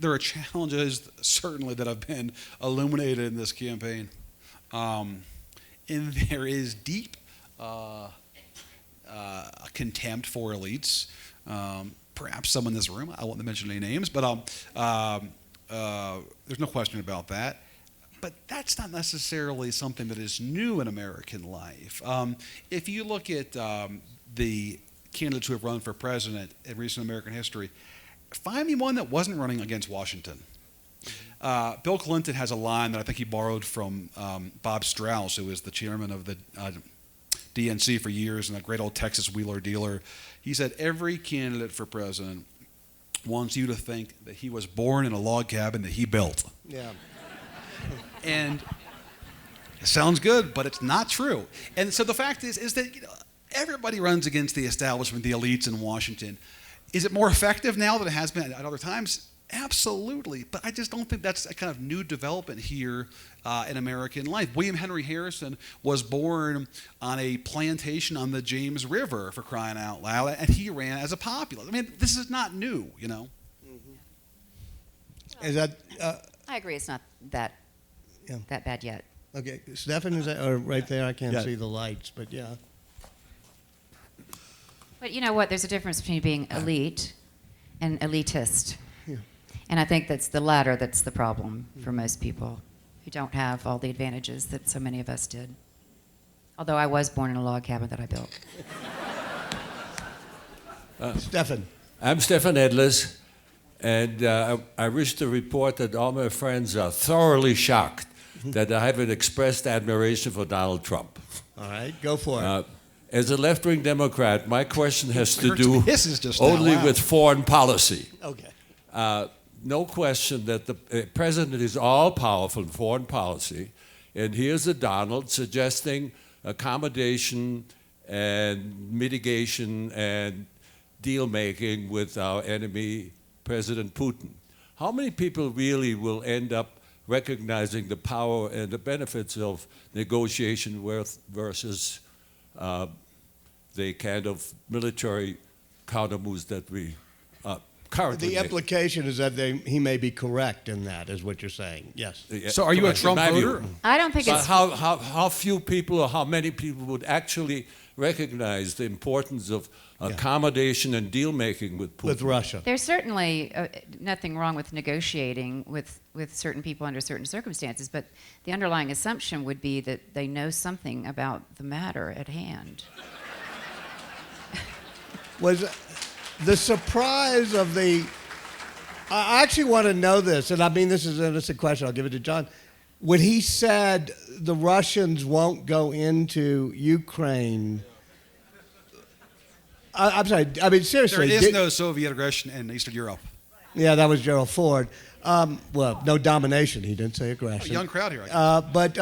[SPEAKER 3] there are challenges certainly that have been illuminated in this campaign, and there is deep contempt for elites. Perhaps some in this room. I won't mention any names, but there's no question about that. But that's not necessarily something that is new in American life. If you look at the candidates who have run for president in recent American history, find me one that wasn't running against Washington. Bill Clinton has a line that I think he borrowed from Bob Strauss, who was the chairman of the DNC for years and a great old Texas wheeler dealer. He said, every candidate for president wants you to think that he was born in a log cabin that he built.
[SPEAKER 1] Yeah.
[SPEAKER 3] And it sounds good, but it's not true. And so the fact is that everybody runs against the establishment, the elites in Washington. Is it more effective now than it has been at other times? Absolutely. But I just don't think that's a kind of new development here in American life. William Henry Harrison was born on a plantation on the James River, for crying out loud, and he ran as a populist. I mean, this is not new,
[SPEAKER 1] Is that
[SPEAKER 2] I agree. It's not that bad yet.
[SPEAKER 1] okay? Stefan, is that right there? I can't
[SPEAKER 3] Yeah.
[SPEAKER 1] see the lights, but yeah.
[SPEAKER 2] But you know what? There's a difference between being elite and elitist.
[SPEAKER 1] Yeah.
[SPEAKER 2] And I think that's the latter that's the problem for most people who don't have all the advantages that so many of us did. Although I was born in a log cabin that I built.
[SPEAKER 1] Stefan.
[SPEAKER 5] I'm Stefan Edlis, and I wish to report that all my friends are thoroughly shocked that I haven't expressed admiration for Donald Trump.
[SPEAKER 1] All right, go for it.
[SPEAKER 5] As a left-wing Democrat, my question has to
[SPEAKER 3] Hurts
[SPEAKER 5] do
[SPEAKER 3] this is just now,
[SPEAKER 5] only
[SPEAKER 3] wow.
[SPEAKER 5] with foreign policy.
[SPEAKER 1] Okay.
[SPEAKER 5] No question that the president is all-powerful in foreign policy, and here's a Donald suggesting accommodation and mitigation and deal-making with our enemy, President Putin. How many people really will end up recognizing the power and the benefits of negotiation versus the kind of military countermoves that we currently
[SPEAKER 1] The
[SPEAKER 5] make?
[SPEAKER 1] implication is that he may be correct in that, is what you're saying. Yes.
[SPEAKER 3] So are you a
[SPEAKER 5] Correct, in
[SPEAKER 3] Trump
[SPEAKER 5] my view.
[SPEAKER 3] voter?
[SPEAKER 2] I don't think
[SPEAKER 5] But
[SPEAKER 2] it's
[SPEAKER 5] how few people or how many people would actually recognize the importance of accommodation and deal-making with Putin?
[SPEAKER 1] With Russia.
[SPEAKER 2] There's certainly nothing wrong with negotiating with certain people under certain circumstances, but the underlying assumption would be that they know something about the matter at hand.
[SPEAKER 1] Was the surprise of the... I actually want to know this, and I mean this is an innocent question. I'll give it to John. When he said the Russians won't go into Ukraine... I'm sorry. I mean, seriously.
[SPEAKER 3] There is no Soviet aggression in Eastern Europe.
[SPEAKER 1] Yeah, that was Gerald Ford. Well, no domination. He didn't say aggression.
[SPEAKER 3] A young crowd here, I guess.
[SPEAKER 1] But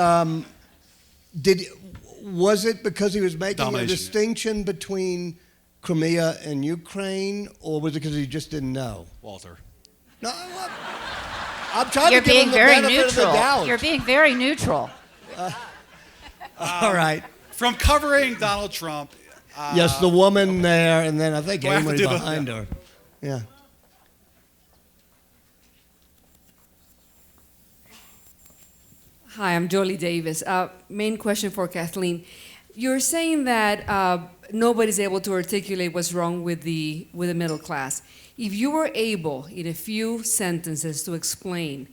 [SPEAKER 1] was it because he was making
[SPEAKER 3] Domination,
[SPEAKER 1] a distinction between Crimea and Ukraine, or was it because he just didn't know?
[SPEAKER 3] Walter.
[SPEAKER 1] No, I'm trying
[SPEAKER 2] You're
[SPEAKER 1] to give
[SPEAKER 2] being
[SPEAKER 1] him the
[SPEAKER 2] very
[SPEAKER 1] benefit of the
[SPEAKER 2] neutral.
[SPEAKER 1] doubt.
[SPEAKER 2] You're being very neutral.
[SPEAKER 1] All right.
[SPEAKER 3] From covering Donald Trump.
[SPEAKER 1] Yes, the woman there, and then I think
[SPEAKER 3] Do I have to
[SPEAKER 1] Amory
[SPEAKER 3] do the-
[SPEAKER 1] behind her. Yeah.
[SPEAKER 6] Hi, I'm Jolie Davis. Main question for Kathleen. You're saying that nobody's able to articulate what's wrong with the middle class. If you were able, in a few sentences, to explain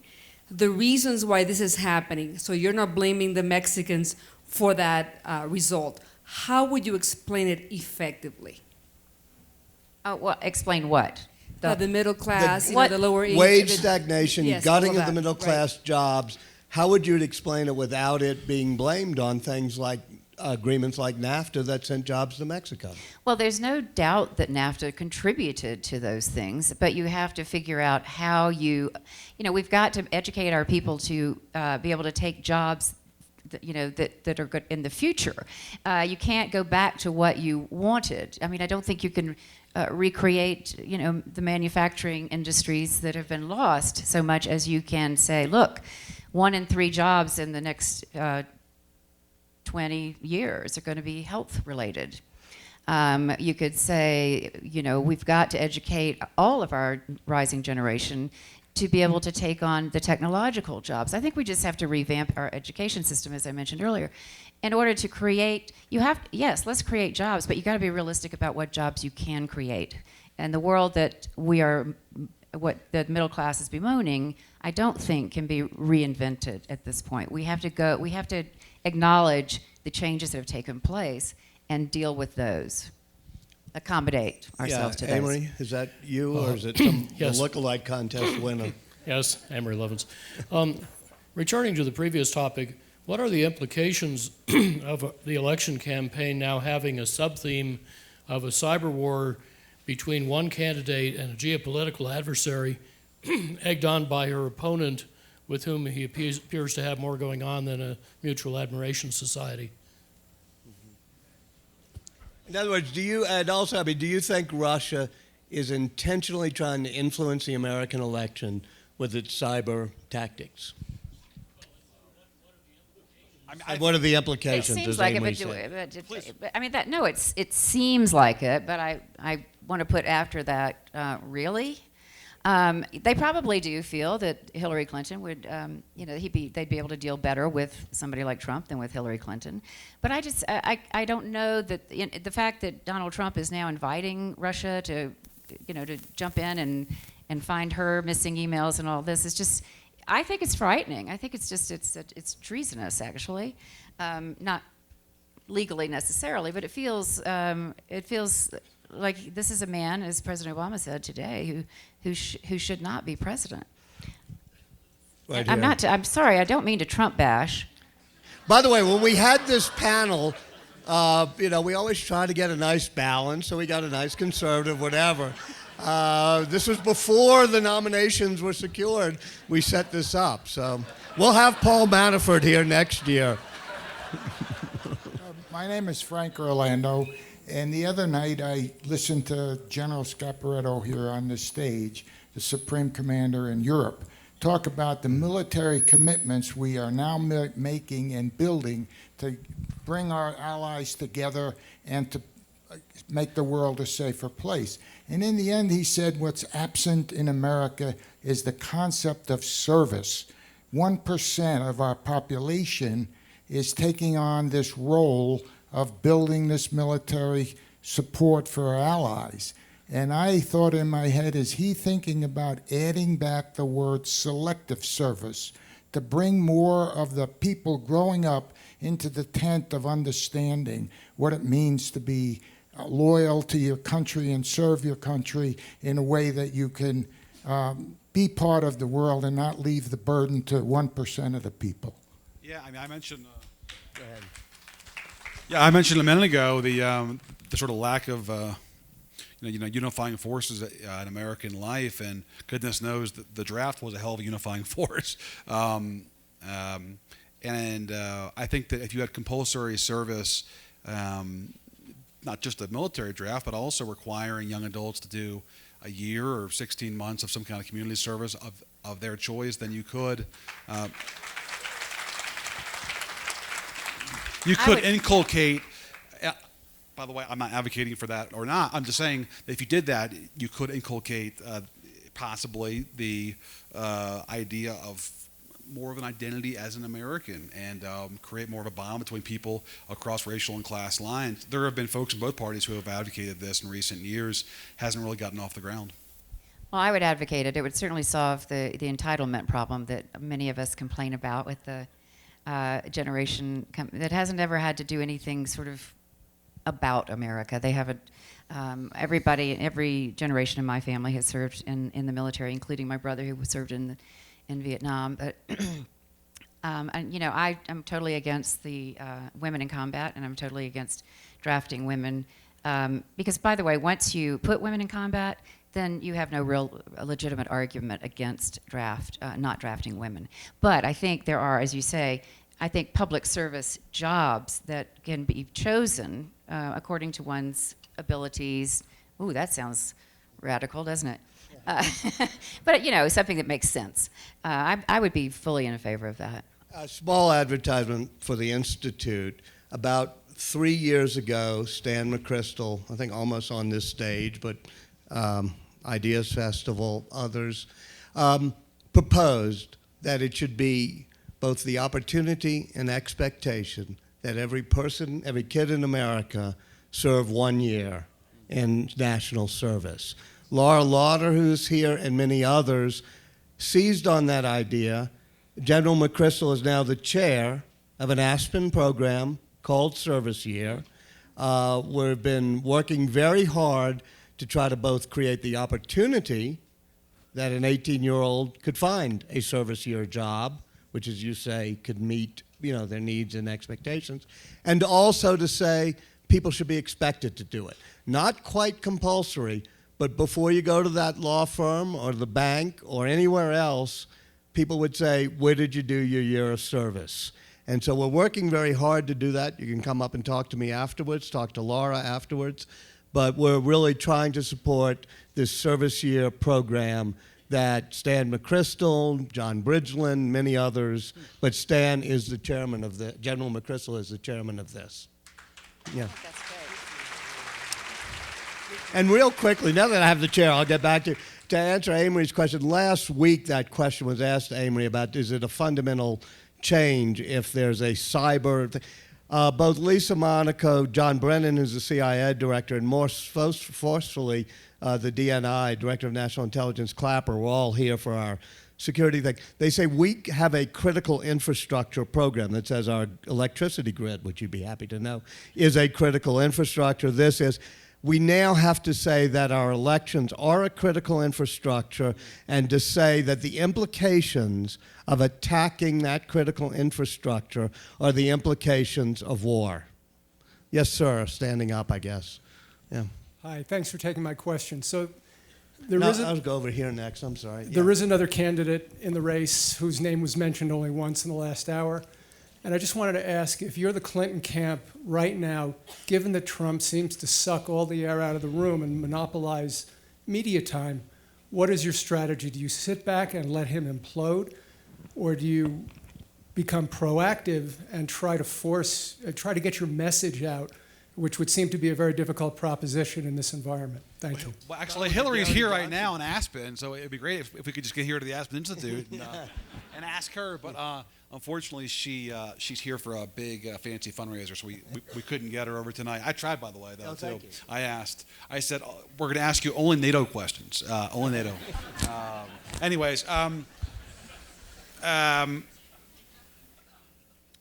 [SPEAKER 6] the reasons why this is happening, so you're not blaming the Mexicans for that result, how would you explain it effectively?
[SPEAKER 2] Oh, well, explain what?
[SPEAKER 6] The middle class,
[SPEAKER 2] what-
[SPEAKER 6] the lower income.
[SPEAKER 1] Wage stagnation,
[SPEAKER 6] Yes,
[SPEAKER 1] gutting
[SPEAKER 6] all
[SPEAKER 1] of the
[SPEAKER 6] that,
[SPEAKER 1] middle
[SPEAKER 6] right.
[SPEAKER 1] class jobs. How would you explain it without it being blamed on things like agreements like NAFTA that sent jobs to Mexico?
[SPEAKER 2] Well, there's no doubt that NAFTA contributed to those things, but you have to figure out how we've got to educate our people to be able to take jobs that are good in the future. You can't go back to what you wanted. I mean, I don't think you can recreate, the manufacturing industries that have been lost so much as you can say, look, 1 in 3 jobs in the next 20 years are going to be health related. You could say, we've got to educate all of our rising generation to be able to take on the technological jobs. I think we just have to revamp our education system, as I mentioned earlier. In order to create, yes, let's create jobs, but you got to be realistic about what jobs you can create. And the world that what the middle class is bemoaning, I don't think can be reinvented at this point. We have to acknowledge the changes that have taken place and deal with those. Accommodate ourselves to those.
[SPEAKER 1] Amory, is that you, or is it some
[SPEAKER 7] Yes.
[SPEAKER 1] the lookalike contest winner?
[SPEAKER 7] Yes, Amory Levins. Returning to the previous topic, what are the implications of the election campaign now having a sub-theme of a cyber war between one candidate and a geopolitical adversary egged on by her opponent with whom he appears to have more going on than a mutual admiration society?
[SPEAKER 1] In other words, do you think Russia is intentionally trying to influence the American election with its cyber tactics? And what are the
[SPEAKER 2] It
[SPEAKER 1] implications?
[SPEAKER 2] seems
[SPEAKER 1] as
[SPEAKER 2] like
[SPEAKER 1] Amory
[SPEAKER 2] it,
[SPEAKER 1] said?
[SPEAKER 2] but I mean, it seems like it, but I want to put after that, really? They probably do feel that Hillary Clinton would, they'd be able to deal better with somebody like Trump than with Hillary Clinton. But I don't know that the fact that Donald Trump is now inviting Russia to jump in and find her missing emails and all this is just, I think it's frightening. I think it's treasonous, actually, not legally necessarily, but it feels like this is a man, as President Obama said today, who should not be president.
[SPEAKER 1] Right
[SPEAKER 2] I'm
[SPEAKER 1] here.
[SPEAKER 2] not. I'm sorry. I don't mean to Trump bash.
[SPEAKER 1] By the way, when we had this panel, we always try to get a nice balance, so we got a nice conservative, whatever. This was before the nominations were secured. We set this up, so we'll have Paul Manafort here next year.
[SPEAKER 8] My name is Frank Orlando, and the other night I listened to General Scaparetto here on the stage, the Supreme Commander in Europe, talk about the military commitments we are now making and building to bring our allies together and to make the world a safer place. And in the end, he said what's absent in America is the concept of service. 1% of our population is taking on this role of building this military support for our allies. And I thought in my head, is he thinking about adding back the word selective service to bring more of the people growing up into the tent of understanding what it means to be loyal to your country and serve your country in a way that you can be part of the world and not leave the burden to 1% of the people?
[SPEAKER 3] Yeah, I mean, I mentioned. Go ahead. Yeah, I mentioned a minute ago the sort of lack of unifying forces in American life, and goodness knows that the draft was a hell of a unifying force. And I think that if you had compulsory service, not just a military draft, but also requiring young adults to do a year or 16 months of some kind of community service of their choice, then you could. You could inculcate, by the way, I'm not advocating for that or not. I'm just saying that if you did that, you could inculcate possibly the idea of more of an identity as an American and create more of a bond between people across racial and class lines. There have been folks in both parties who have advocated this in recent years. Hasn't really gotten off the ground.
[SPEAKER 2] Well, I would advocate it. It would certainly solve the entitlement problem that many of us complain about with the generation that hasn't ever had to do anything sort of about America. They haven't. Every generation in my family has served in the military, including my brother who served in Vietnam. But I'm totally against the women in combat, and I'm totally against drafting women because, by the way, once you put women in combat, then you have no real legitimate argument against not drafting women. But I think there are, as you say, I think public service jobs that can be chosen according to one's abilities. Ooh, that sounds radical, doesn't it? But something that makes sense. I would be fully in favor of that.
[SPEAKER 1] A small advertisement for the Institute. About 3 years ago, Stan McChrystal, I think almost on this stage, but Ideas Festival, others, proposed that it should be both the opportunity and expectation that every person, every kid in America serve 1 year in national service. Laura Lauder, who's here, and many others seized on that idea. General McChrystal is now the chair of an Aspen program called Service Year. We've been working very hard to try to both create the opportunity that an 18-year-old could find a service year job, which, as you say, could meet their needs and expectations, and also to say people should be expected to do it. Not quite compulsory, but before you go to that law firm or the bank or anywhere else, people would say, where did you do your year of service? And so we're working very hard to do that. You can come up and talk to me afterwards, talk to Laura afterwards. But we're really trying to support this service year program that Stan McChrystal, John Bridgeland, many others, but Stan is the chairman of the, General McChrystal is the chairman of this. Yeah.
[SPEAKER 2] That's great.
[SPEAKER 1] And real quickly, now that I have the chair, I'll get back to answer Amory's question. Last week, that question was asked to Amory about, is it a fundamental change if there's a cyber... both Lisa Monaco, John Brennan, who's the CIA director, and more forcefully, the DNI, Director of National Intelligence, Clapper, were all here for our security thing. They say we have a critical infrastructure program that says our electricity grid, which you'd be happy to know, is a critical infrastructure. This is... We now have to say that our elections are a critical infrastructure, and to say that the implications of attacking that critical infrastructure are the implications of war. Yes, sir, standing up, I guess. Yeah.
[SPEAKER 9] Hi, thanks for taking my question. So
[SPEAKER 1] I'll go over here next, I'm sorry.
[SPEAKER 9] There is another candidate in the race whose name was mentioned only once in the last hour. And I just wanted to ask, if you're the Clinton camp right now, given that Trump seems to suck all the air out of the room and monopolize media time, what is your strategy? Do you sit back and let him implode? Or do you become proactive and try to get your message out, which would seem to be a very difficult proposition in this environment? Thank you.
[SPEAKER 3] Well, actually, Hillary's here right now in Aspen, so it'd be great if we could just get here to the Aspen Institute and ask her. But unfortunately, she's here for a big fancy fundraiser, so we couldn't get her over tonight. I tried, by the way, though, too. I asked. I said, we're going to ask you only NATO questions. Only NATO. Anyways,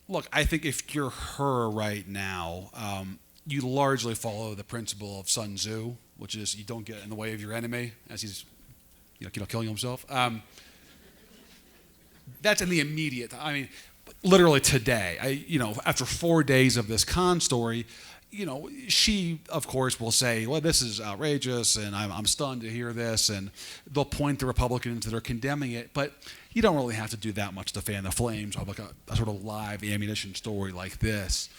[SPEAKER 3] look, I think if you're her right now, you largely follow the principle of Sun Tzu, which is you don't get in the way of your enemy as he's killing himself. That's in the immediate. I mean, literally today. After 4 days of this con story, she of course will say, "Well, this is outrageous," and I'm stunned to hear this, and they'll point the Republicans that are condemning it. But you don't really have to do that much to fan the flames of like a sort of live ammunition story like this.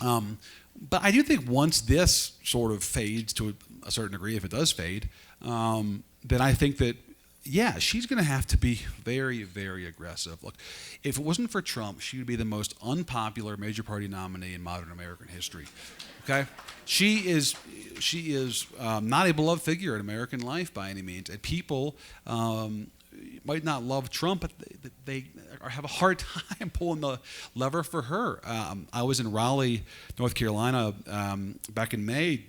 [SPEAKER 3] But I do think once this sort of fades to a certain degree, if it does fade, then I think that, yeah, she's going to have to be very, very aggressive. Look, if it wasn't for Trump, she would be the most unpopular major party nominee in modern American history. Okay? She is not a beloved figure in American life by any means. And people might not love Trump, but they have a hard time pulling the lever for her. I was in Raleigh, North Carolina, back in May,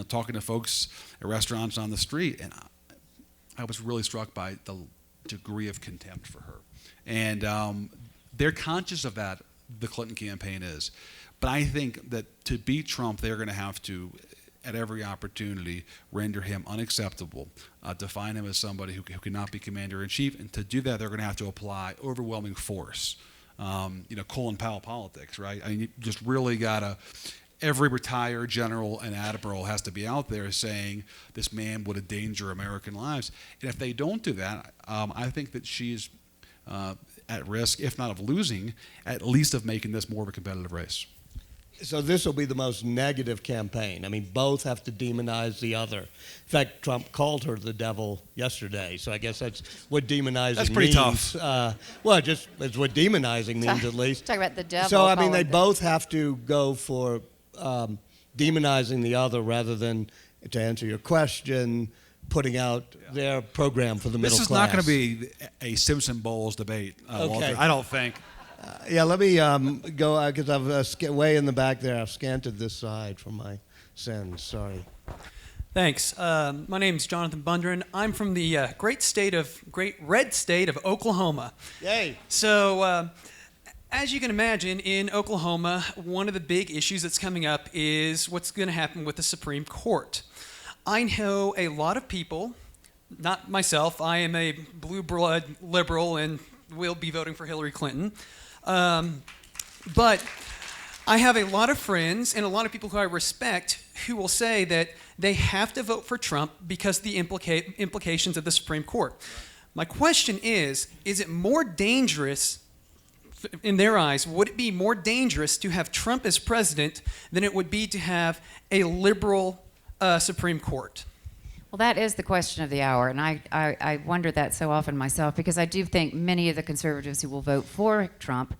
[SPEAKER 3] talking to folks at restaurants on the street, and I was really struck by the degree of contempt for her. And they're conscious of that, the Clinton campaign is. But I think that to beat Trump, they're going to have to, at every opportunity, render him unacceptable, define him as somebody who cannot be commander-in-chief. And to do that, they're going to have to apply overwhelming force. Colin Powell politics, right? I mean, you just really got to... Every retired general and admiral has to be out there saying this man would endanger American lives. And if they don't do that, I think that she's at risk, if not of losing, at least of making this more of a competitive race.
[SPEAKER 1] So this will be the most negative campaign. I mean, both have to demonize the other. In fact, Trump called her the devil yesterday, so I guess that's what demonizing means.
[SPEAKER 3] That's pretty tough.
[SPEAKER 1] Well, just it's what demonizing means, at least.
[SPEAKER 2] Talk about the devil.
[SPEAKER 1] So, I mean, they both have to go for demonizing the other rather than, to answer your question, putting out their program for the middle
[SPEAKER 3] This is
[SPEAKER 1] class.
[SPEAKER 3] not going to be a Simpson Bowles debate, Walter.
[SPEAKER 1] Okay.
[SPEAKER 3] I don't think.
[SPEAKER 1] Yeah, let me go, because I've way in the back there, I've scanted this side for my sins. Sorry.
[SPEAKER 10] Thanks. My name's Jonathan Bundren. I'm from the great red state of Oklahoma.
[SPEAKER 1] Yay.
[SPEAKER 10] So, as you can imagine, in Oklahoma, one of the big issues that's coming up is what's going to happen with the Supreme Court. I know a lot of people, not myself, I am a blue blood liberal and will be voting for Hillary Clinton. But I have a lot of friends and a lot of people who I respect who will say that they have to vote for Trump because of the implications of the Supreme Court. My question is it more dangerous, in their eyes, would it be more dangerous to have Trump as president than it would be to have a liberal Supreme Court?
[SPEAKER 2] Well, that is the question of the hour, and I wonder that so often myself, because I do think many of the conservatives who will vote for Trump,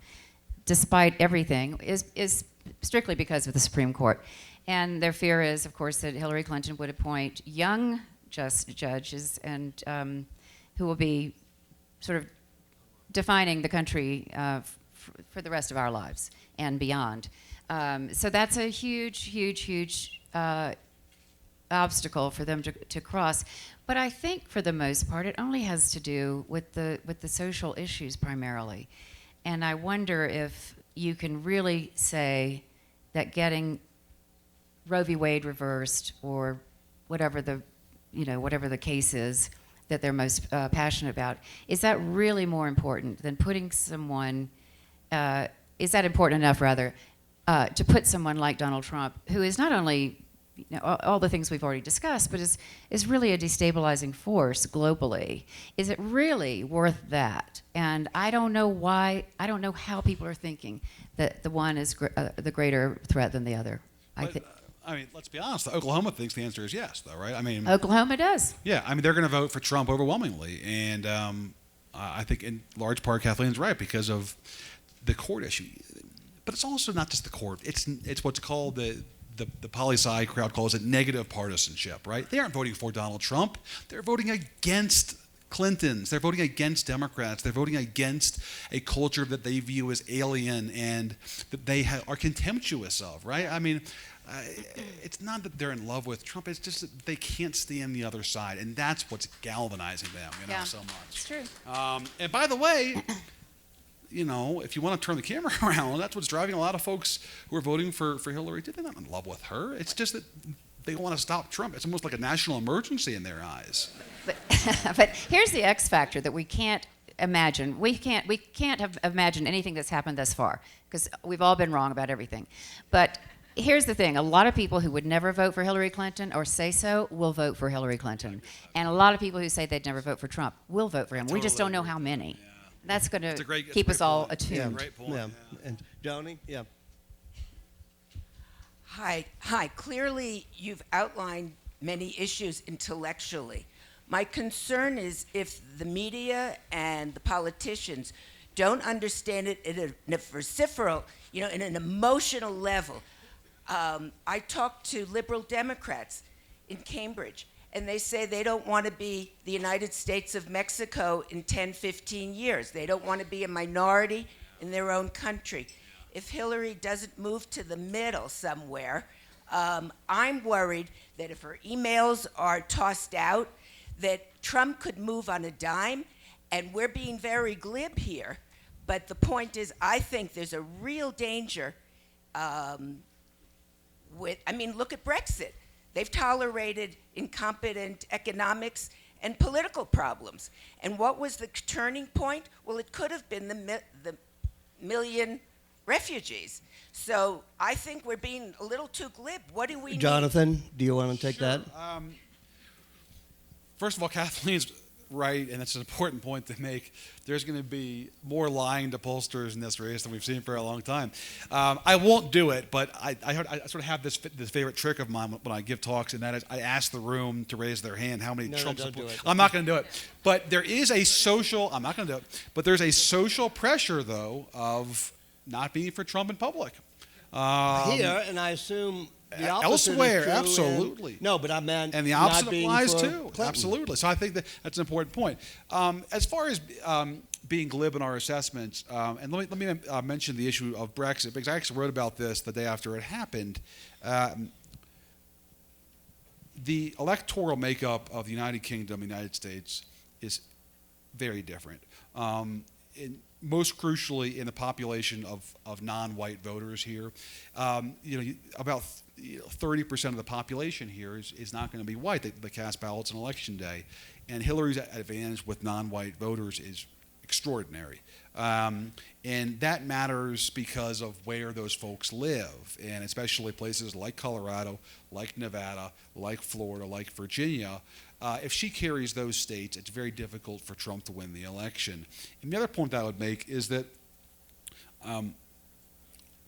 [SPEAKER 2] despite everything, is strictly because of the Supreme Court. And their fear is, of course, that Hillary Clinton would appoint young judges and who will be sort of defining the country for the rest of our lives and beyond. So that's a huge obstacle for them to cross. But I think for the most part, it only has to do with the social issues primarily. And I wonder if you can really say that getting Roe v. Wade reversed, or whatever the case is that they're most passionate about, is that really more important than putting someone? Is that important enough, rather, to put someone like Donald Trump, who is not only all the things we've already discussed, but is really a destabilizing force globally? Is it really worth that? And I don't know why. I don't know how people are thinking that the one is the greater threat than the other.
[SPEAKER 3] I mean, let's be honest. Oklahoma thinks the answer is yes, though, right? I mean,
[SPEAKER 2] Oklahoma does.
[SPEAKER 3] yeah. I mean, they're going to vote for Trump overwhelmingly, and I think in large part Kathleen's right because of the court issue. But it's also not just the court. It's what's called the poli-sci crowd calls it negative partisanship, right? They aren't voting for Donald Trump. They're voting against Clintons. They're voting against Democrats. They're voting against a culture that they view as alien and that they are contemptuous of, right? I mean, it's not that they're in love with Trump. It's just that they can't stand the other side, and that's what's galvanizing them, so much.
[SPEAKER 2] It's true.
[SPEAKER 3] And by the way, if you want to turn the camera around, that's what's driving a lot of folks who are voting for Hillary. They're not in love with her. It's just that they want to stop Trump. It's almost like a national emergency in their eyes.
[SPEAKER 2] But here's the X factor that we can't imagine. We can't have imagined anything that's happened thus far, because we've all been wrong about everything. But here's the thing. A lot of people who would never vote for Hillary Clinton or say so will vote for Hillary Clinton. And a lot of people who say they'd never vote for Trump will vote for him. We just don't know how many. Yeah. That's going to keep us all attuned.
[SPEAKER 1] Yeah.
[SPEAKER 3] Great point.
[SPEAKER 1] Yeah. And Joni? Yeah.
[SPEAKER 11] Hi. Clearly, you've outlined many issues intellectually. My concern is if the media and the politicians don't understand it in a vociferal, in an emotional level. I talked to liberal Democrats in Cambridge, and they say they don't want to be the United States of Mexico in 10, 15 years. They don't want to be a minority in their own country. If Hillary doesn't move to the middle somewhere, I'm worried that if her emails are tossed out, that Trump could move on a dime, and we're being very glib here. But the point is, I think there's a real danger look at Brexit. They've tolerated incompetent economics and political problems. And what was the turning point? Well, it could have been the million refugees. So I think we're being a little too glib. What do we need?
[SPEAKER 1] Jonathan, do you want to take that?
[SPEAKER 3] First of all, Kathleen's right, and it's an important point to make. There's going to be more lying to pollsters in this race than we've seen for a long time. I won't do it, but I sort of have this favorite trick of mine when I give talks, and that is I ask the room to raise their hand how many Trump supporters. I'm not going to do it. But there is a social. I'm not going to do it. But there's a social pressure, though, of not being for Trump in public.
[SPEAKER 1] Here, and I assume the opposite is
[SPEAKER 3] elsewhere,
[SPEAKER 1] true,
[SPEAKER 3] absolutely.
[SPEAKER 1] No, but I meant
[SPEAKER 3] And the
[SPEAKER 1] not
[SPEAKER 3] opposite
[SPEAKER 1] being
[SPEAKER 3] applies
[SPEAKER 1] for
[SPEAKER 3] too.
[SPEAKER 1] Clinton.
[SPEAKER 3] Absolutely. So I think that's an important point. As far as being glib in our assessments, and let me mention the issue of Brexit, because I actually wrote about this the day after it happened. The electoral makeup of the United Kingdom, United States, is very different. Most crucially, in the population of non-white voters here, about 30% of the population here is not going to be white. They cast ballots on election day, and Hillary's advantage with non-white voters is extraordinary. And that matters because of where those folks live, and especially places like Colorado, like Nevada, like Florida, like Virginia. If she carries those states, it's very difficult for Trump to win the election. And the other point I would make is that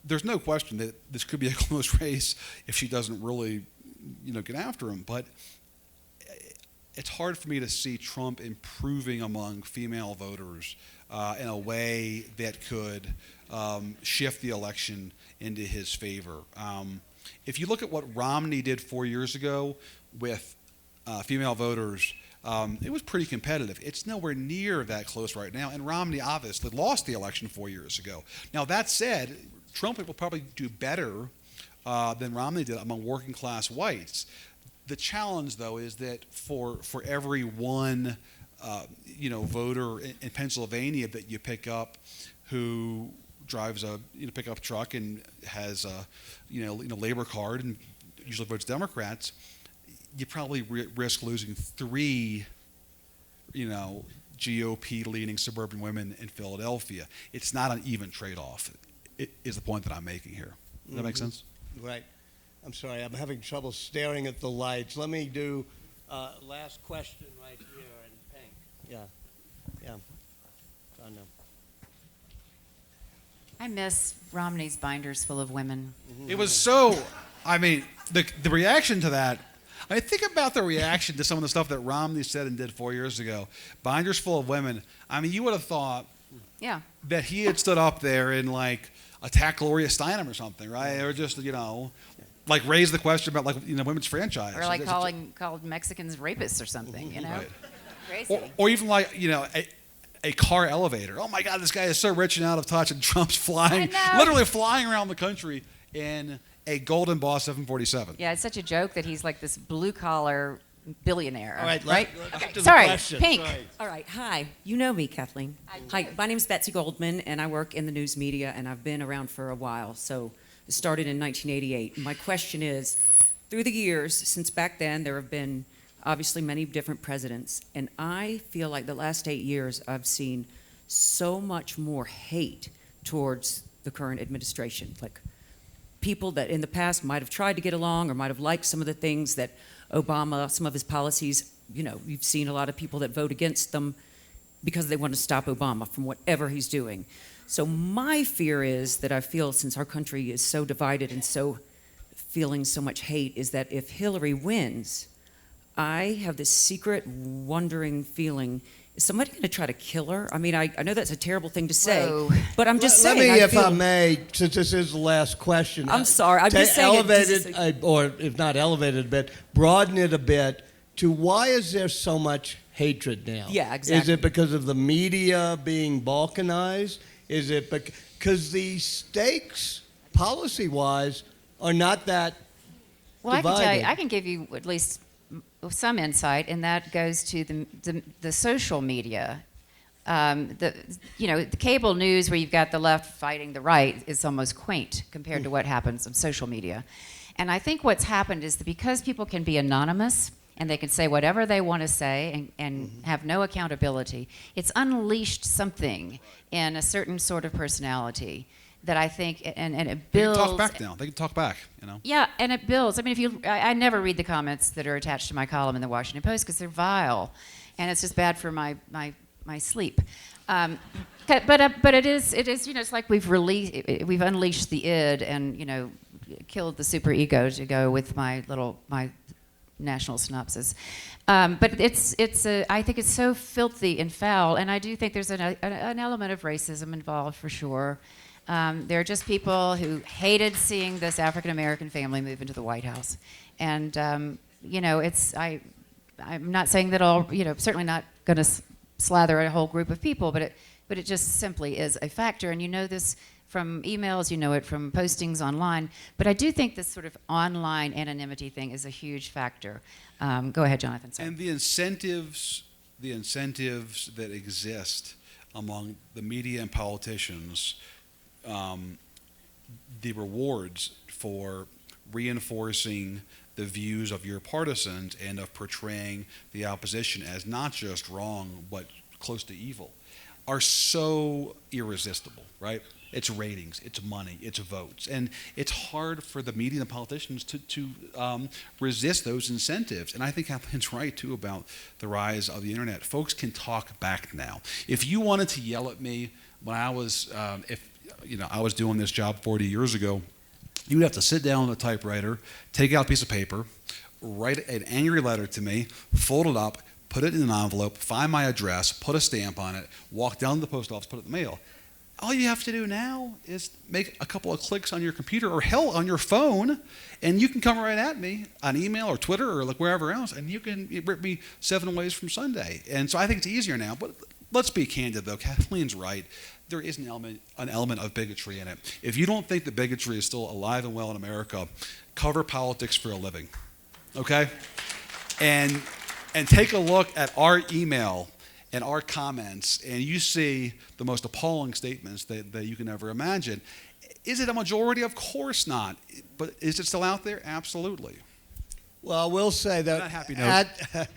[SPEAKER 3] there's no question that this could be a close race if she doesn't really, get after him. But it's hard for me to see Trump improving among female voters in a way that could shift the election into his favor. If you look at what Romney did 4 years ago with female voters, it was pretty competitive. It's nowhere near that close right now, and Romney obviously lost the election 4 years ago. Now, that said, Trump will probably do better than Romney did among working class whites. The challenge, though, is that for every one voter in Pennsylvania that you pick up who drives a pickup truck and has a labor card and usually votes Democrats, you probably risk losing 3 GOP leaning suburban women in Philadelphia. It's not an even trade-off. It is the point that I'm making here. Does that make sense?
[SPEAKER 1] Right. I'm sorry, I'm having trouble staring at the lights. Let me do last question right here in pink. Yeah. I know.
[SPEAKER 2] I miss Romney's binders full of women.
[SPEAKER 3] It was so, the reaction to that, think about the reaction to some of the stuff that Romney said and did 4 years ago. Binders full of women. You would have thought that he had stood up there and attack Gloria Steinem or something, right? Or just, raise the question about women's franchise.
[SPEAKER 2] Or called Mexicans rapists or something,
[SPEAKER 3] Right.
[SPEAKER 2] Crazy.
[SPEAKER 3] Or even a car elevator. Oh my God, this guy is so rich and out of touch, and Trump's literally flying around the country in a Golden Boss 747.
[SPEAKER 2] Yeah, it's such a joke that he's like this blue collar billionaire.
[SPEAKER 1] All right,
[SPEAKER 2] right?
[SPEAKER 1] Okay.
[SPEAKER 2] Sorry, pink.
[SPEAKER 1] Sorry.
[SPEAKER 12] All right. Hi. You know me, Kathleen. Hi. My name is Betsy Goldman, and I work in the news media, and I've been around for a while. So it started in 1988. My question is, through the years, since back then, there have been obviously many different presidents, and I feel like the last 8 years, I've seen so much more hate towards the current administration. People that in the past might have tried to get along or might have liked some of the things that Obama, some of his policies, you've seen a lot of people that vote against them because they want to stop Obama from whatever he's doing. So my fear is that I feel, since our country is so divided and so feeling so much hate, is that if Hillary wins, I have this secret wondering feeling, is somebody going to try to kill her? I know that's a terrible thing to say,
[SPEAKER 2] Whoa.
[SPEAKER 12] but I'm just
[SPEAKER 1] Let
[SPEAKER 12] saying.
[SPEAKER 1] me, if I may, since this is the last question.
[SPEAKER 12] I'm sorry, I'm just saying.
[SPEAKER 1] Or if not elevated a bit, broaden it a bit to why is there so much hatred now?
[SPEAKER 12] Yeah, exactly.
[SPEAKER 1] Is it because of the media being balkanized? Is it because the stakes, policy-wise, are not that
[SPEAKER 2] Well,
[SPEAKER 1] divided?
[SPEAKER 2] I can tell you, I can give you at least some insight, and that goes to the social media. The cable news where you've got the left fighting the right is almost quaint compared to what happens on social media. And I think what's happened is that because people can be anonymous and they can say whatever they want to say and have no accountability, it's unleashed something in a certain sort of personality that I think, and it builds.
[SPEAKER 3] They can talk back now. They can talk back,
[SPEAKER 2] Yeah, and it builds. I never read the comments that are attached to my column in the Washington Post because they're vile, and it's just bad for my sleep. But it is it's like we've unleashed the id and killed the super ego, to go with my national synopsis. But I think it's so filthy and foul, and I do think there's an element of racism involved for sure. They're just people who hated seeing this African American family move into the White House. And, I'm not saying that all, certainly not going to slather a whole group of people, but it just simply is a factor. And you know this from emails, you know it from postings online. But I do think this sort of online anonymity thing is a huge factor. Go ahead, Jonathan. Sorry.
[SPEAKER 3] And the incentives that exist among the media and politicians, the rewards for reinforcing the views of your partisans and of portraying the opposition as not just wrong but close to evil are so irresistible, right? It's ratings, it's money, it's votes. And it's hard for the media and the politicians to resist those incentives. And I think Kathleen's right, too, about the rise of the internet. Folks can talk back now. If you wanted to yell at me when I was, I was doing this job 40 years ago, you would have to sit down on a typewriter, take out a piece of paper, write an angry letter to me, fold it up, put it in an envelope, find my address, put a stamp on it, walk down to the post office, put it in the mail. All you have to do now is make a couple of clicks on your computer or hell on your phone, and you can come right at me on email or Twitter or like wherever else, and you can rip me 7 ways from Sunday. And so I think it's easier now. But let's be candid, though. Kathleen's right. There is an element of bigotry in it. If you don't think that bigotry is still alive and well in America, cover politics for a living, okay? And take a look at our email and our comments, and you see the most appalling statements that you can ever imagine. Is it a majority? Of course not. But is it still out there? Absolutely.
[SPEAKER 1] Well, I will say that
[SPEAKER 3] On that happy note.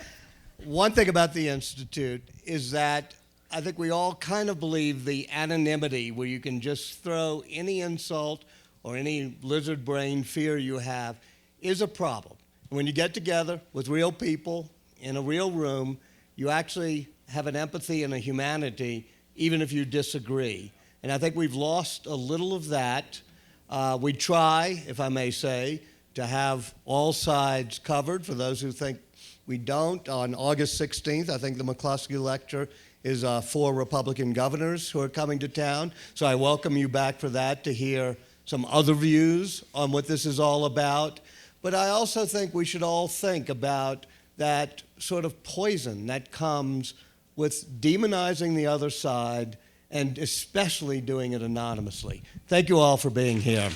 [SPEAKER 1] one thing about the Institute is that I think we all kind of believe the anonymity where you can just throw any insult or any lizard brain fear you have is a problem. When you get together with real people in a real room, you actually have an empathy and a humanity, even if you disagree. And I think we've lost a little of that. We try, if I may say, to have all sides covered. For those who think we don't, on August 16th, I think the McCloskey lecture is 4 Republican governors who are coming to town. So I welcome you back for that, to hear some other views on what this is all about. But I also think we should all think about that sort of poison that comes with demonizing the other side, and especially doing it anonymously. Thank you all for being here.